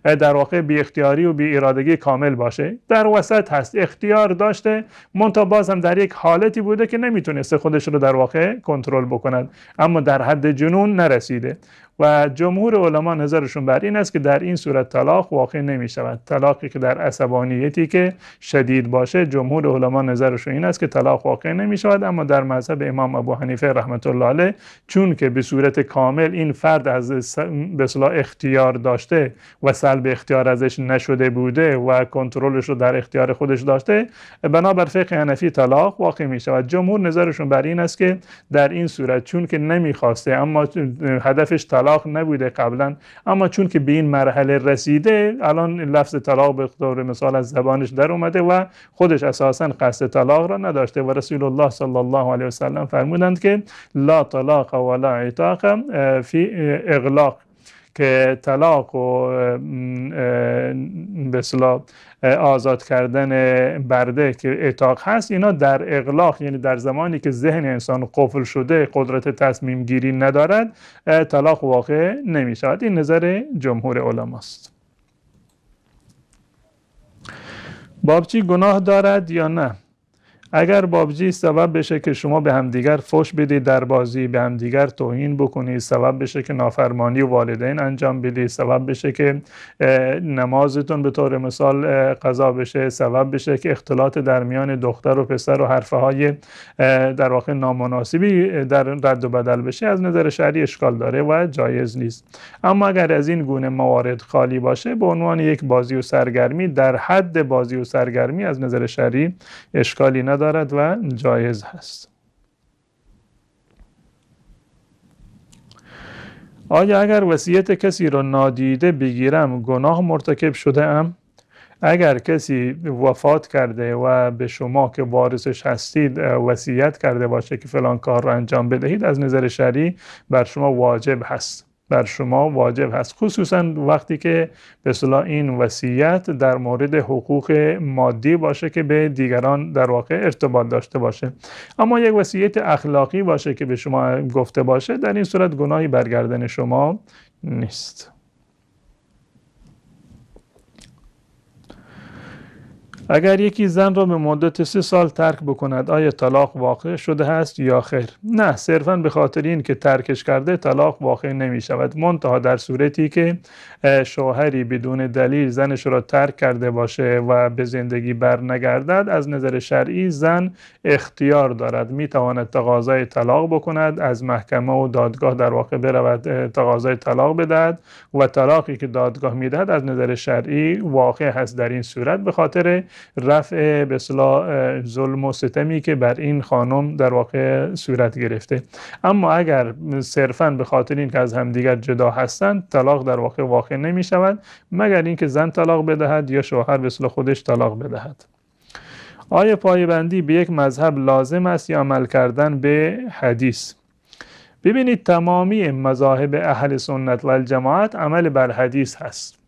A: و در واقع بی اختیاری و بی ارادگی کامل باشه، در وسط هست، اختیار داشته، منتها باز هم در یک حالتی بوده که نمیتونسته خودش رو در واقع کنترل بکند، اما در حد جنون نرسیده. و جمهور علما نظرشون بر این است که در این صورت طلاق واقع نمی شود. طلاقی که در عصبانیتی که شدید باشه، جمهور علما نظرشون این است که طلاق واقع نمی شود. اما در مذهب امام ابو حنیفه رحمت الله علیه، چون که به صورت کامل این فرد از به اصطلاح اختیار داشته و سلب اختیار ازش نشده بوده و کنترلش رو در اختیار خودش داشته، بنابر فقه حنفی طلاق واقع می شود. جمهور نظرشون بر این است که در این صورت چون که نمیخواسته اما هدفش طلاق طلاق نبوده قبلا، اما چون که به این مرحله رسیده الان لفظ طلاق به طور مثال از زبانش در اومده و خودش اساسا قصد طلاق را نداشته و رسول الله صلی الله علیه و سلم فرمودند که لا طلاق ولا عتاق فی اغلاق، که طلاق و به اصطلاح آزاد کردن برده که عتاق هست، اینا در اغلاق یعنی در زمانی که ذهن انسان قفل شده قدرت تصمیم گیری ندارد طلاق واقع نمی شود. این نظر جمهور علماست. بابجی گناه دارد یا نه؟ اگر بابجی سبب بشه که شما به همدیگر فحش بدید در بازی، به همدیگر توهین بکنید، سبب بشه که نافرمانی والدین انجام بدید، سبب بشه که نمازتون به طور مثال قضا بشه، سبب بشه که اختلاط در میان دختر و پسر و حرفه های در واقع نامناسبی در رد و بدل بشه، از نظر شرعی اشکال داره و جایز نیست. اما اگر از این گونه موارد خالی باشه به عنوان یک بازی و سرگرمی در حد بازی و سرگرمی از نظر شرعی اشکالی نداره و جایز هست. آیا اگر وصیت کسی را نادیده بگیرم گناه مرتکب شده ام؟ اگر کسی وفات کرده و به شما که وارثش هستید وصیت کرده باشه که فلان کار را انجام بدهید، از نظر شرعی بر شما واجب هست، خصوصا وقتی که به اصطلاح این وصیت در مورد حقوق مادی باشه که به دیگران در واقع ارتباط داشته باشه. اما یک وصیت اخلاقی باشه که به شما گفته باشه، در این صورت گناهی برگردن شما نیست. اگر یکی زن را به مدت 3 سال ترک بکند آیا طلاق واقع شده است یا خیر؟ نه، صرفاً به خاطر این که ترکش کرده طلاق واقع نمی شود، منتها در صورتی که شوهری بدون دلیل زنش را ترک کرده باشه و به زندگی بر نگردد، از نظر شرعی زن اختیار دارد، می تواند تقاضای طلاق بکند، از محکمه و دادگاه در واقع برود تقاضای طلاق بدهد و طلاقی که دادگاه می دهد از نظر شرعی واقع هست در این صورت، به خاطر رفع به اصطلاح ظلم و ستمی که بر این خانم در واقع صورت گرفته. اما اگر صرفاً به خاطر این که از همدیگر جدا هستند طلاق در واقع نمی شود، مگر اینکه زن طلاق بدهد یا شوهر به اصطلاح خودش طلاق بدهد. آیا پایبندی به یک مذهب لازم است یا عمل کردن به حدیث؟ ببینید تمامی مذاهب اهل سنت و الجماعت عمل بر حدیث هست.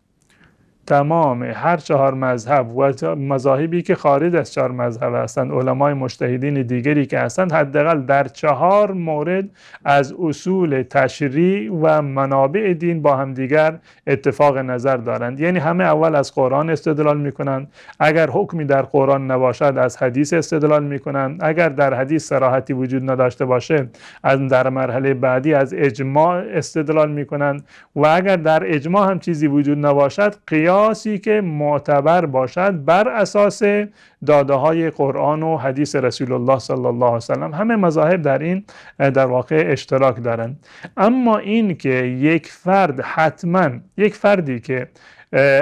A: تمام هر 4 مذهب و مذاهبی که خارج از 4 مذهب هستند، علمای مجتهدین دیگری که هستند، حداقل در 4 مورد از اصول تشریع و منابع دین با همدیگر اتفاق نظر دارند. یعنی همه اول از قرآن استدلال میکنند، اگر حکمی در قرآن نباشد از حدیث استدلال میکنند، اگر در حدیث صراحتی وجود نداشته باشه از در مرحله بعدی از اجماع استدلال میکنند و اگر در اجماع هم چیزی وجود نباشد قیاسی که معتبر باشد بر اساس داده های قرآن و حدیث رسول الله صلی الله علیه و سلم. همه مذاهب در این در واقع اشتراک دارند. اما این که یک فرد حتما یک فردی که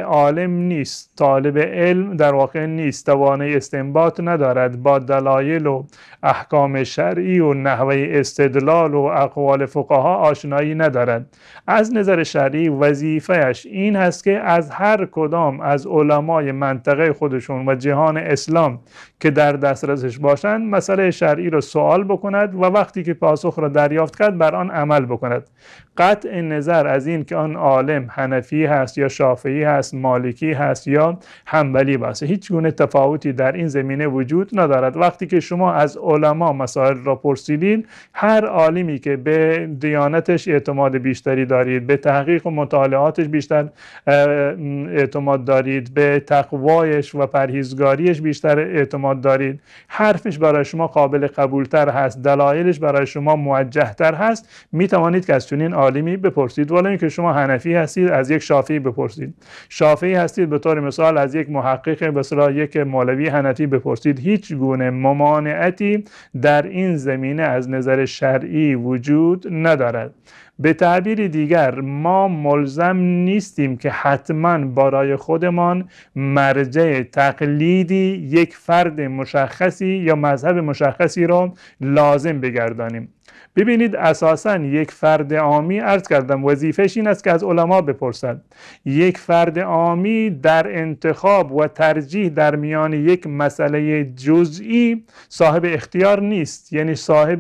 A: عالم نیست، طالب علم در واقع نیست، توانای استنباط ندارد، با دلایل و احکام شرعی و نحوه استدلال و اقوال فقها آشنایی ندارد، از نظر شرعی وظیفه‌اش این هست که از هر کدام از علمای منطقه خودشون و جهان اسلام که در دسترسش باشند مسئله شرعی را سوال بکند و وقتی که پاسخ را دریافت کرد بر آن عمل بکند. قطع نظر از این که آن عالم حنفی هست یا شافعی هست، مالکی هست یا حنبلی باشه، هیچ گونه تفاوتی در این زمینه وجود ندارد. وقتی که شما از علما مسائل را پرسیدید، هر عالمی که به دیانتش اعتماد بیشتری دارید، به تحقیق و مطالعاتش بیشتر اعتماد دارید، به تقوایش و پرهیزگاریش بیشتر اعتماد دارید، حرفش برای شما قابل قبولتر هست، دلایلش برای شما موجهتر هست، می توانید که از چنین عالمی بپرسید. ولی اینکه شما حنفی هستید از یک شافعی بپرسید، شافعی هستید به طور مثال از یک محقق به اصطلاح یک مولوی حنفی بپرسید، هیچ گونه ممانعتی در این زمینه از نظر شرعی وجود ندارد. به تعبیر دیگر ما ملزم نیستیم که حتما برای خودمان مرجع تقلیدی یک فرد مشخصی یا مذهب مشخصی را لازم بگردانیم. ببینید اساساً یک فرد عامی، عرض کردم وظیفه‌اش این است که از علما بپرسد. یک فرد عامی در انتخاب و ترجیح در میان یک مسئله جزئی صاحب اختیار نیست، یعنی صاحب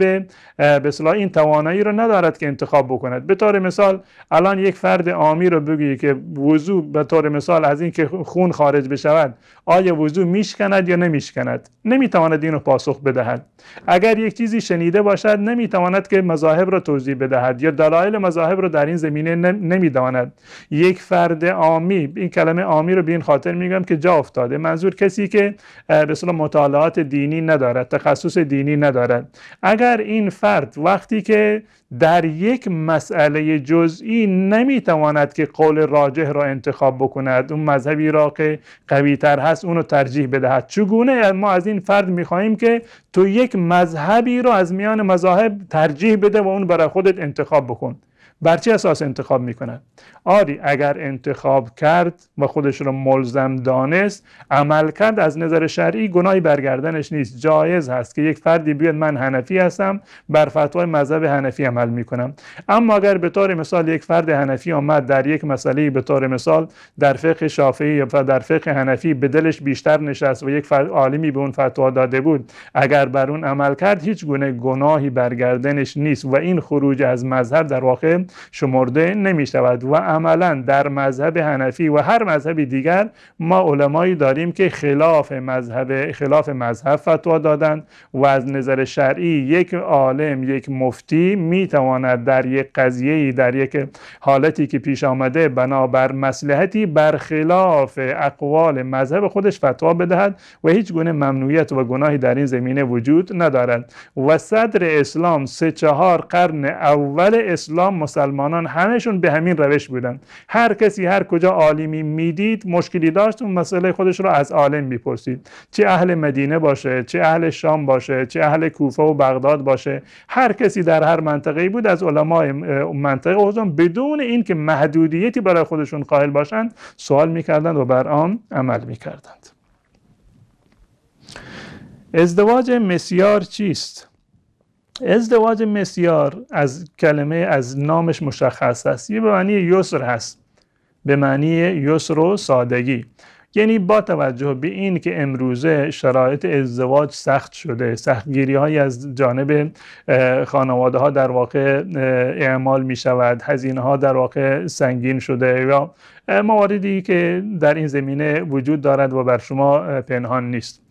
A: به اصطلاح این توانایی رو ندارد که انتخاب بکند. به طور مثال الان یک فرد عامی رو بگویی که وضو به طور مثال از این که خون خارج بشود آیا وضو میشکند یا نمیشکند، نمیتواند اینو پاسخ بدهد. اگر یک چیزی شنیده باشد نمیتواند که مذاهب را توضیح بدهد یا دلایل مذاهب را در این زمینه نمیداند. یک فرد عامی، این کلمه عامی رو به این خاطر میگم که جا افتاده، منظور کسی که به اصطلاح مطالعات دینی ندارد، تخصص دینی ندارد. اگر این فرد وقتی که در یک مسئله جزئی نمیتواند که قول راجح را انتخاب بکند، اون مذهبی را که قوی تر هست اونو ترجیح بدهد، چگونه ما از این فرد میخواهیم که تو یک مذهبی را از میان مذاهب ترجیح بده و اون برای خودت انتخاب بکن؟ بر چه اساس انتخاب میکنه؟ آری اگر انتخاب کرد و خودش رو ملزم دانست، عمل کرد، از نظر شرعی گناهی برگردنش نیست. جایز هست که یک فردی بیاد من حنفی هستم، بر فتوای مذهب حنفی عمل میکنم. اما اگر به طور مثال یک فرد حنفی آمد در یک مسئله، به طور مثال در فقه شافعی یا در فقه حنفی به دلش بیشتر نشست و یک فرد عالمی به اون فتوا داده بود، اگر بر اون عمل کرد هیچ گونه گناهی برگردنش نیست و این خروج از مذهب در واقع شمرده نمی شود. و عملا در مذهب حنفی و هر مذهب دیگر ما علمایی داریم که خلاف مذهب فتوا دادند و از نظر شرعی یک عالم، یک مفتی می تواند در یک قضیه، در یک حالتی که پیش آمده بنابر مصلحتی برخلاف اقوال مذهب خودش فتوا بدهد و هیچ گونه ممنوعیت و گناهی در این زمینه وجود ندارد. و صدر اسلام 3-4 قرن اول اسلام مسلمانان همشون به همین روش بودن. هر کسی هر کجا عالمی میدید مشکلی داشت اون مسئله خودش رو از عالم میپرسید، چه اهل مدینه باشه، چه اهل شام باشه، چه اهل کوفه و بغداد باشه، هر کسی در هر منطقه‌ای بود از علمای منطقه خودشون بدون این که محدودیتی برای خودشون قائل باشند سوال میکردند و بر آن عمل میکردند. ازدواج مسیار چیست؟ ازدواج مسیار از کلمه، از نامش مشخص است، یه به معنی یسر هست، به معنی یسر و سادگی. یعنی با توجه به این که امروزه شرایط ازدواج سخت شده، سختگیری های از جانب خانواده ها در واقع اعمال می شود، هزینه ها در واقع سنگین شده یا مواردی که در این زمینه وجود دارد و بر شما پنهان نیست.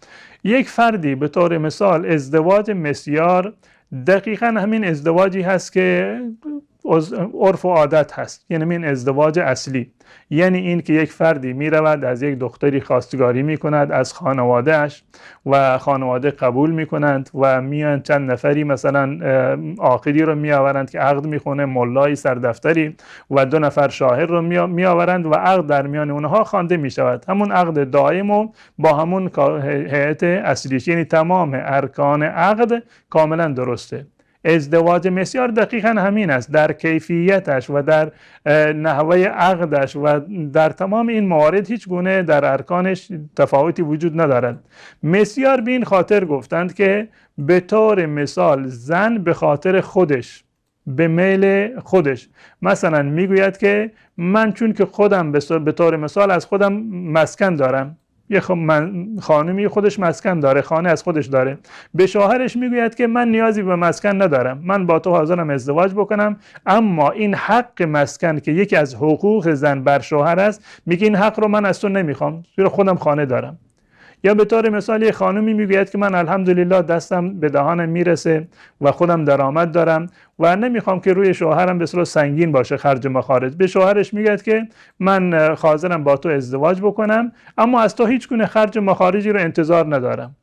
A: یک فردی به طور مثال ازدواج مسیار دقیقاً همین ازدواجی هست که عرف و عادت هست، یعنی این ازدواج اصلی، یعنی این که یک فردی می رود از یک دختری خواستگاری می کند از خانوادهش و خانواده قبول می کنند و میان چند نفری مثلا عاقدی رو می آورند که عقد می خونه، ملایی سردفتری و 2 نفر شاهد رو می آورند و عقد در میان اونها خوانده می شود، همون عقد دائم و با همون هیئت اصلیش، یعنی تمام ارکان عقد کاملا درسته. ازدواج مسیار دقیقاً همین است، در کیفیتش و در نحوه عقدش و در تمام این موارد هیچ گونه در ارکانش تفاوتی وجود ندارد. مسیار به این خاطر گفتند که به طور مثال زن به خاطر خودش، به میل خودش، مثلا میگوید که من چون که خودم به طور مثال از خودم مسکن دارم، یه خانمی خودش مسکن داره، خانه از خودش داره، به شوهرش میگوید که من نیازی به مسکن ندارم، من با تو حاضرم ازدواج بکنم، اما این حق مسکن که یکی از حقوق زن بر شوهر است، میگه این حق رو من از تو نمیخوام، چون خودم خانه دارم. یا به طور مثال یه خانمی میگوید که من الحمدلله دستم به دهانم میرسه و خودم درآمد دارم و نمیخوام که روی شوهرم به صورت سنگین باشه خرج مخارج. به شوهرش میگه که من حاضرم با تو ازدواج بکنم اما از تو هیچ گونه خرج مخارجی رو انتظار ندارم.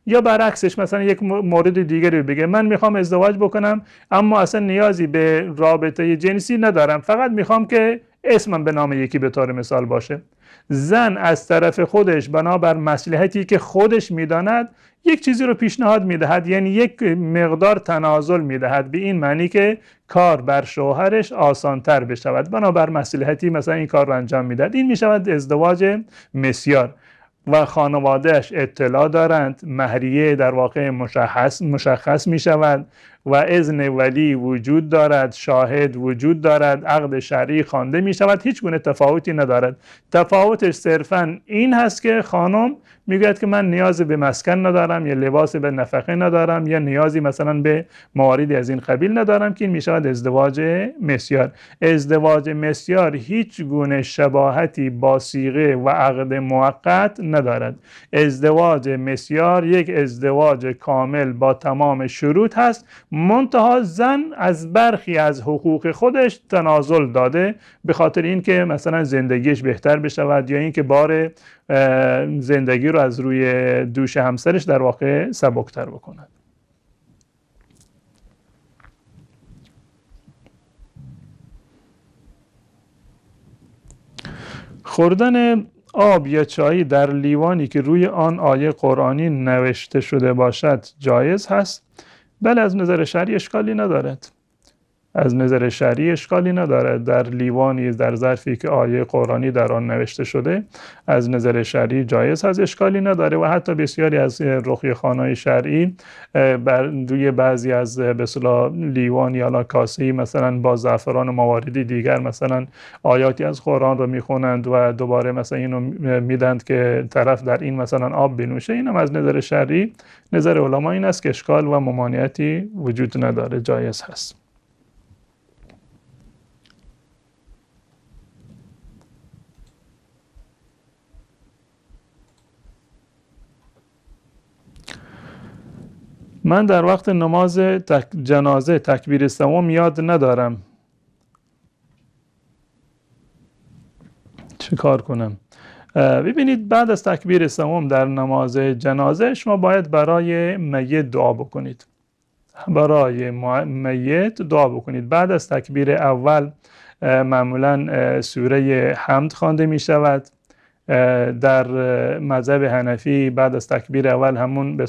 A: یا برعکسش مثلا یک مورد دیگری بگه من میخوام ازدواج بکنم اما اصلا نیازی به رابطه جنسی ندارم، فقط میخوام که اسمم به نام یکی به طور مثال باشه. زن از طرف خودش بنابر مصلحتی که خودش میداند یک چیزی رو پیشنهاد میدهد، یعنی یک مقدار تنازل میدهد، به این معنی که کار بر شوهرش آسانتر بشود، بنابر مصلحتی مثلا این کار رو انجام میدهد. این میشود ازدواج مسیار و خانوادهش اطلاع دارند، مهریه در واقع مشخص می شود و اذن ولی وجود دارد، شاهد وجود دارد، عقد شرعی خوانده می شود، هیچ گونه تفاوتی ندارد. تفاوتش صرفا این هست که خانم میگوید که من نیازی به مسکن ندارم، یا لباس به نفقه ندارم، یا نیازی مثلا به مواردی از این قبیل ندارم، که این میشود ازدواج مسیار. ازدواج مسیار هیچ گونه شباهتی با صیغه و عقد موقت ندارد. ازدواج مسیار یک ازدواج کامل با تمام شروط هست، منتها زن از برخی از حقوق خودش تنازل داده به خاطر اینکه مثلا زندگیش بهتر بشود، یا اینکه بار زندگی رو از روی دوش همسرش در واقع سبکتر بکند. خوردن آب یا چای در لیوانی که روی آن آیه قرآنی نوشته شده باشد جایز هست؟ بله، از نظر شرعی اشکالی ندارد. از نظر شرعی اشکالی ندارد. در لیوانی، در ظرفی که آیه قرآنی در آن نوشته شده، از نظر شرعی جایز هست، اشکالی نداره. و حتی بسیاری از رقیه‌خوان‌های شرعی بر روی بعضی از به اصطلاح لیوان یا کاسه‌ای مثلا با زعفران و مواردی دیگر مثلا آیاتی از قرآن رو میخونند و دوباره مثلا اینو میدند که طرف در این مثلا آب بنوشه. اینم از نظر شرعی، نظر علما این است که اشکال و ممانعتی وجود نداره، جایز هست. من در وقت نماز جنازه تکبیر سوم یاد ندارم، چه کار کنم؟ ببینید، بعد از تکبیر سوم در نماز جنازه شما باید برای میت دعا بکنید. برای میت دعا بکنید. بعد از تکبیر اول معمولا سوره حمد خوانده می شود. در مذهب حنفی بعد از تکبیر اول همون به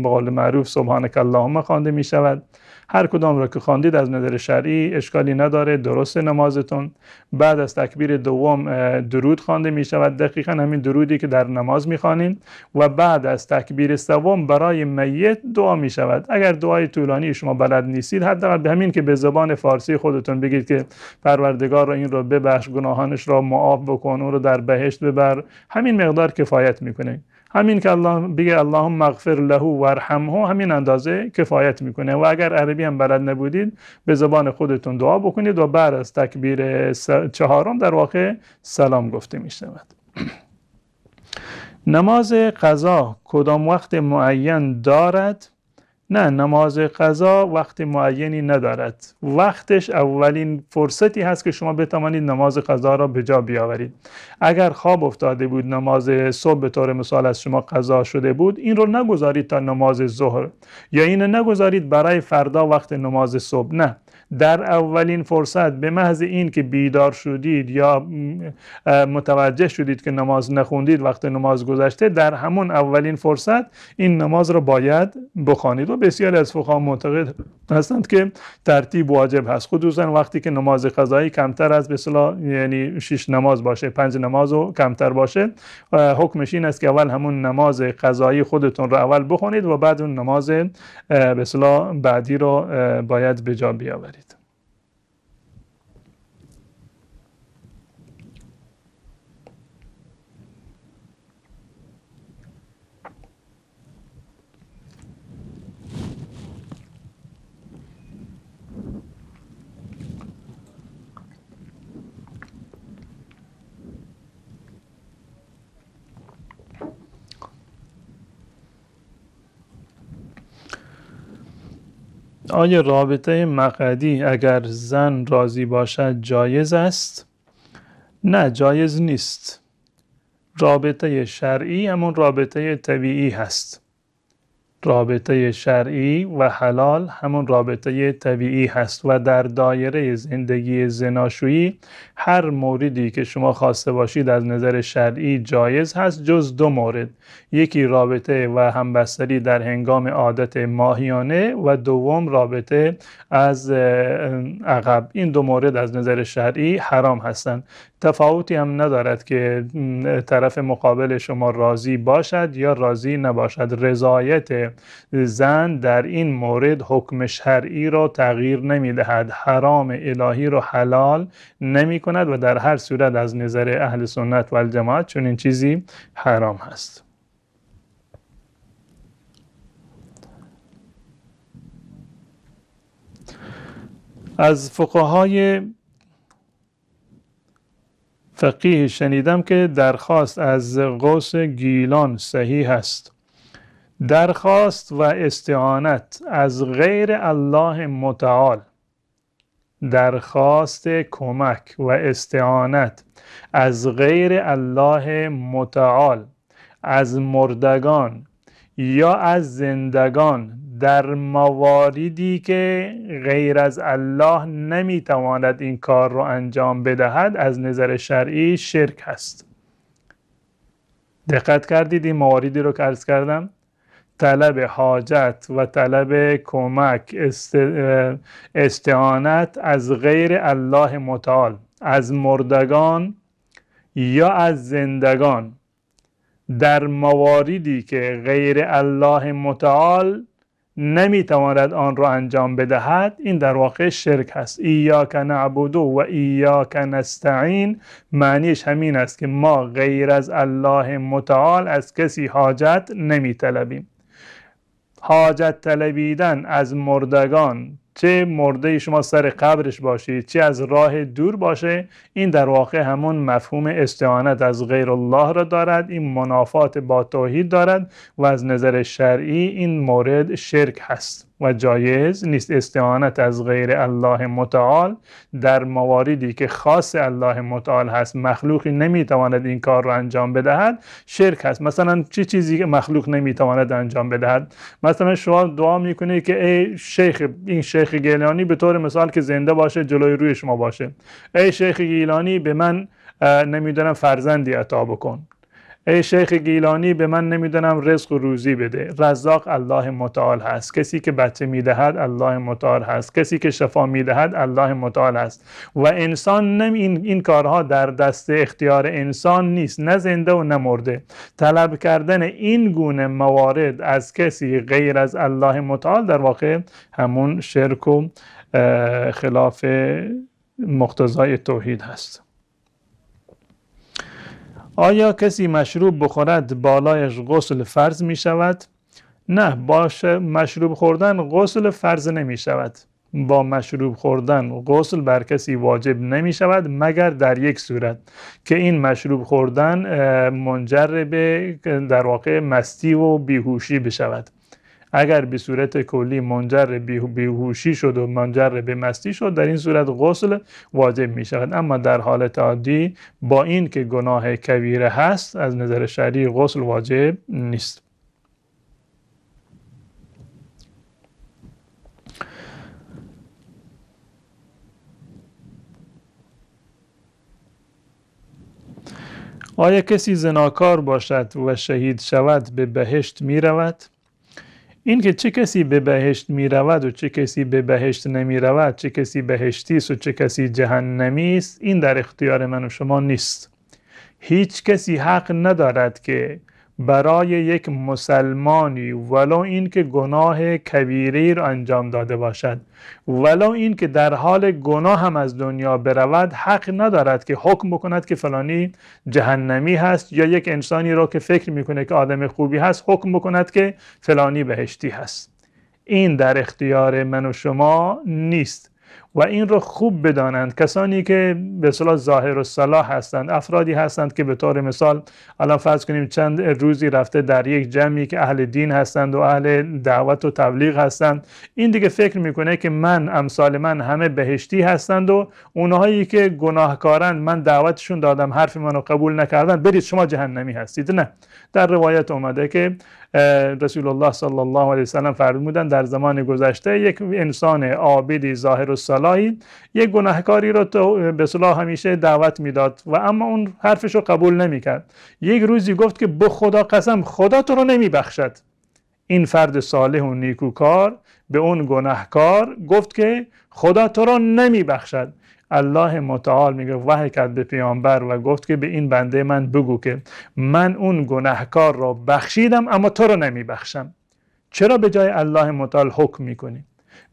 A: قول معروف سبحانک اللهم خوانده می شود. هر کدام را که خواندید از نظر شرعی اشکالی نداره، درست نمازتون. بعد از تکبیر دوم درود خوانده می شود، دقیقاً همین درودی که در نماز می خوانیم. و بعد از تکبیر سوم برای میت دعا می شود. اگر دعای طولانی شما بلد نیستید، حداقل به همین که به زبان فارسی خودتون بگید که پروردگار را این رو ببخش، گناهانش را معاف بکن، اون رو در بهشت ببر، همین مقدار کفایت میکنه. همین که الله بگه اللهم اغفر له وارحمه، همین اندازه کفایت میکنه. و اگر عربی هم بلد نبودید، به زبان خودتون دعا بکنید و بعد از تکبیر چهارم در واقع سلام گفته میشود. نماز قضا کدام وقت معین دارد؟ نه، نماز قضا وقت معینی ندارد. وقتش اولین فرصتی هست که شما بتوانید نماز قضا را به جا بیاورید. اگر خواب افتاده بود، نماز صبح به طور مثال از شما قضا شده بود، این رو نگذارید تا نماز ظهر، یا این رو نگذارید برای فردا وقت نماز صبح. نه، در اولین فرصت به محض این که بیدار شدید یا متوجه شدید که نماز نخوندید، وقت نماز گذشته، در همون اولین فرصت این نماز را باید بخوانید. و بسیاری از فقها معتقد هستند که ترتیب واجب هست، خصوصا وقتی که نماز قضایی کمتر از به اصطلاح یعنی 6 نماز باشه، 5 نماز و کمتر باشه. حکمش این است که اول همون نماز قضایی خودتون رو اول بخونید و بعد اون نماز به اصطلاح بعدی رو باید به جا بیاورید. آیا رابطه مقعدی اگر زن راضی باشد جایز است؟ نه، جایز نیست. رابطه شرعی همون رابطه طبیعی هست. رابطه شرعی و حلال همون رابطه طبیعی هست و در دایره زندگی زناشویی هر موردی که شما خواسته باشید از نظر شرعی جایز هست، جز 2 مورد. یکی رابطه و همبستری در هنگام عادت ماهیانه و دوم رابطه از عقب. این 2 مورد از نظر شرعی حرام هستند. تفاوتی هم ندارد که طرف مقابل شما راضی باشد یا راضی نباشد. رضایت زن در این مورد حکم شرعی را تغییر نمی دهد، حرام الهی را حلال نمی کند و در هر صورت از نظر اهل سنت و الجماعت چون این چیزی حرام هست. از فقهای فقیه شنیدم که درخواست از غوث گیلان صحیح است. درخواست و استعانت از غیر الله متعال، درخواست کمک و استعانت از غیر الله متعال از مردگان یا از زندگان در مواردی که غیر از الله نمیتواند این کار رو انجام بدهد از نظر شرعی شرک هست. دقت کردید این مواردی رو که عرض کردم؟ طلب حاجت و طلب کمک، استعانت از غیر الله متعال از مردگان یا از زندگان در مواردی که غیر الله متعال نمیتواند آن را انجام بدهد، این در واقع شرک هست. ایاک نعبد و ایاک نستعین معنیش همین است که ما غیر از الله متعال از کسی حاجت نمیطلبیم. حاجت طلبیدن از مردگان، چه مرده شما سر قبرش باشید چه از راه دور باشه، این در واقع همون مفهوم استعانت از غیر الله را دارد. این منافات با توحید دارد و از نظر شرعی این مورد شرک هست و جایز نیست. استعانت از غیر الله متعال در مواردی که خاص الله متعال هست، مخلوقی نمیتواند این کار را انجام بدهد، شرک هست. مثلا چه چیزی که مخلوق نمیتواند انجام بدهد؟ مثلا شما دعا میکنید که ای شیخ، این شیخ گیلانی به طور مثال که زنده باشه جلوی روی شما باشه، ای شیخ گیلانی به من نمیدونم فرزندی عطا بکن، ای شیخ گیلانی به من نمیدونم رزق و روزی بده. رزاق الله متعال هست. کسی که بچه میدهد الله متعال هست. کسی که شفا میدهد الله متعال هست. و انسان این کارها در دست اختیار انسان نیست، نه زنده و نه مرده. طلب کردن این گونه موارد از کسی غیر از الله متعال در واقع همون شرک و خلاف مقتضای توحید هست. آیا کسی مشروب بخورد بالایش غسل فرض می شود؟ نه، باشه مشروب خوردن غسل فرض نمی شود. با مشروب خوردن غسل بر کسی واجب نمی شود مگر در یک صورت که این مشروب خوردن منجر به در واقع مستی و بیهوشی بشود. اگر به صورت کلی منجر به بیهوشی شد و منجر به مستی شد، در این صورت غسل واجب می شود. اما در حالت عادی با این که گناه کبیره هست از نظر شرعی غسل واجب نیست. آیا کسی زناکار باشد و شهید شود به بهشت می رود؟ این که چه کسی به بهشت می رود و چه کسی به بهشت نمی رود، چه کسی بهشتی است و چه کسی جهنمی است، این در اختیار من و شما نیست. هیچ کسی حق ندارد که برای یک مسلمانی ولو این که گناه کبیره را انجام داده باشد، ولو این که در حال گناه هم از دنیا برود، حق ندارد که حکم بکند که فلانی جهنمی هست، یا یک انسانی را که فکر میکنه که آدم خوبی هست حکم بکند که فلانی بهشتی هست. این در اختیار من و شما نیست و این رو خوب بدانند کسانی که به اصطلاح ظاهر الصلاح هستند. افرادی هستند که به طور مثال الان فرض کنیم چند روزی رفته در یک جمعی که اهل دین هستند و اهل دعوت و تبلیغ هستند، این دیگه فکر میکنه که من امثال من همه بهشتی هستند و اونهایی که گناهکارند من دعوتشون دادم حرف منو قبول نکردن برید شما جهنمی هستید. نه، در روایت اومده که رسول الله صلی الله علیه وسلم فرمودند در زمان گذشته یک انسان عابدی ظاهر الصلاحی یک گناهکاری را به اصطلاح همیشه دعوت میداد و اما اون حرفش رو قبول نمیکرد. یک روزی گفت که به خدا قسم خدا تو رو نمیبخشد. این فرد صالح و نیکوکار به اون گناهکار گفت که خدا تو را نمی بخشد. الله متعال میگه وحی کرد به پیامبر و گفت که به این بنده من بگو که من اون گناهکار را بخشیدم اما تو را نمی بخشم. چرا به جای الله متعال حکم میکنی؟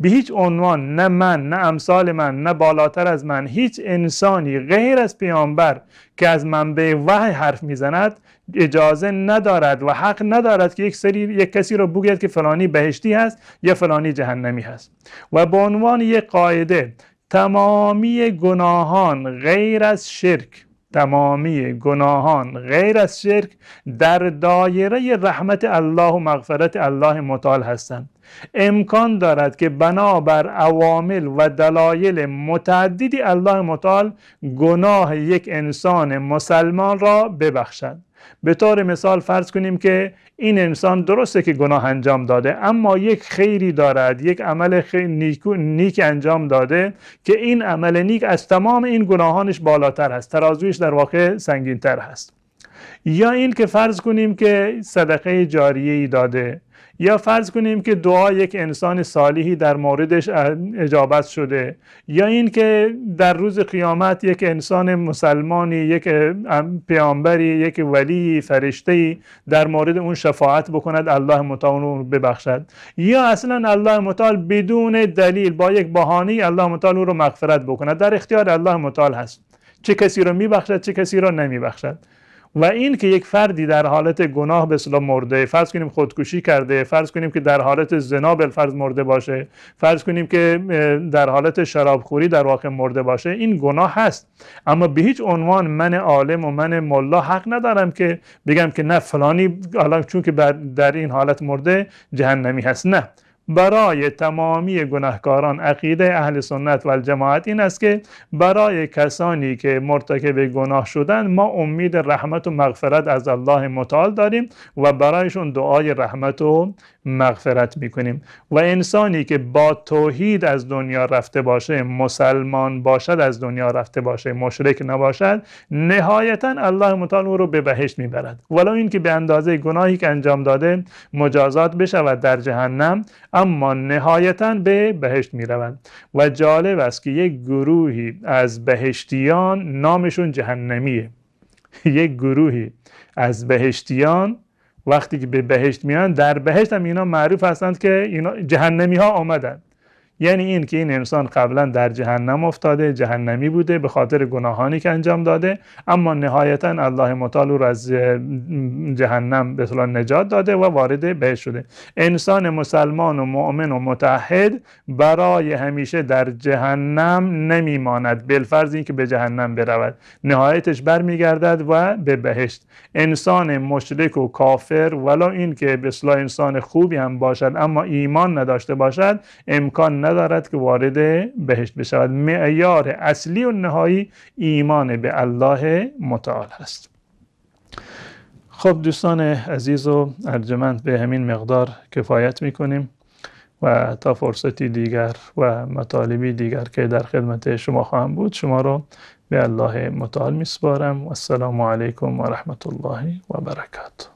A: به هیچ عنوان نه من، نه امثال من، نه بالاتر از من، هیچ انسانی غیر از پیامبر که از منبع وحی حرف میزند اجازه ندارد و حق ندارد که یک کسی رو بگوید که فلانی بهشتی هست یا فلانی جهنمی هست. و به عنوان یک قاعده تمامی گناهان غیر از شرک در دایره رحمت الله و مغفرت الله متعال هستند. امکان دارد که بنابر عوامل و دلایل متعددی الله متعال گناه یک انسان مسلمان را ببخشد. به طور مثال فرض کنیم که این انسان درسته که گناه انجام داده اما یک خیری دارد، یک عمل نیک انجام داده که این عمل نیک از تمام این گناهانش بالاتر هست، ترازویش در واقع سنگین تر هست. یا این که فرض کنیم که صدقه جاریه‌ای داده، یا فرض کنیم که دعا یک انسان صالحی در موردش اجابت شده، یا این که در روز قیامت یک انسان مسلمانی، یک پیامبری، یک ولی، فرشته‌ای در مورد اون شفاعت بکند الله متعال رو ببخشد، یا اصلا الله متعال بدون دلیل با یک بهانه الله متعال رو مغفرت بکند. در اختیار الله متعال هست چه کسی رو میبخشد چه کسی رو نمیبخشد. و این که یک فردی در حالت گناه به اصطلاح مرده، فرض کنیم خودکشی کرده، فرض کنیم که در حالت زنا بالفرض مرده باشه، فرض کنیم که در حالت شرابخوری در واقع مرده باشه، این گناه هست. اما به هیچ عنوان من عالم و من ملا حق ندارم که بگم که نه فلانی الان چون که در این حالت مرده جهنمی هست. نه، برای تمامی گناهکاران عقیده اهل سنت و الجماعت این است که برای کسانی که مرتکب گناه شدند ما امید رحمت و مغفرت از الله متعال داریم و برایشون دعای رحمت و مغفرت میکنیم. و انسانی که با توحید از دنیا رفته باشه، مسلمان باشد، از دنیا رفته باشه، مشرک نباشد، نهایتا الله متعال او رو به بهشت میبرد، ولو این که به اندازه گناهی که انجام داده مجازات بشود در جهنم، اما نهایتا به بهشت می روند. و جالب است که یک گروهی از بهشتیان نامشون جهنمیه. یک گروهی از بهشتیان وقتی که به بهشت میان، در بهشت هم اینا معروف هستند که اینا جهنمی ها آمدن. یعنی این که این انسان قبلا در جهنم افتاده، جهنمی بوده به خاطر گناهانی که انجام داده، اما نهایتا الله متعال رو از جهنم به اصطلاح نجات داده و وارد بهشت شده. انسان مسلمان و مؤمن و متحد برای همیشه در جهنم نمیماند، بالفرض این که به جهنم برود، نهایتش برمیگردد و به بهشت. انسان مشرک و کافر ولو این که به اصطلاح انسان خوبی هم باشد اما ایمان نداشته باشد، امکان ندارد که وارد بهشت بشود. معیار اصلی و نهایی ایمان به الله متعال هست. خب دوستان عزیز و ارجمند، به همین مقدار کفایت میکنیم و تا فرصتی دیگر و مطالبی دیگر که در خدمت شما خواهم بود، شما رو به الله متعال میسپارم. و السلام علیکم و رحمت الله و برکاته.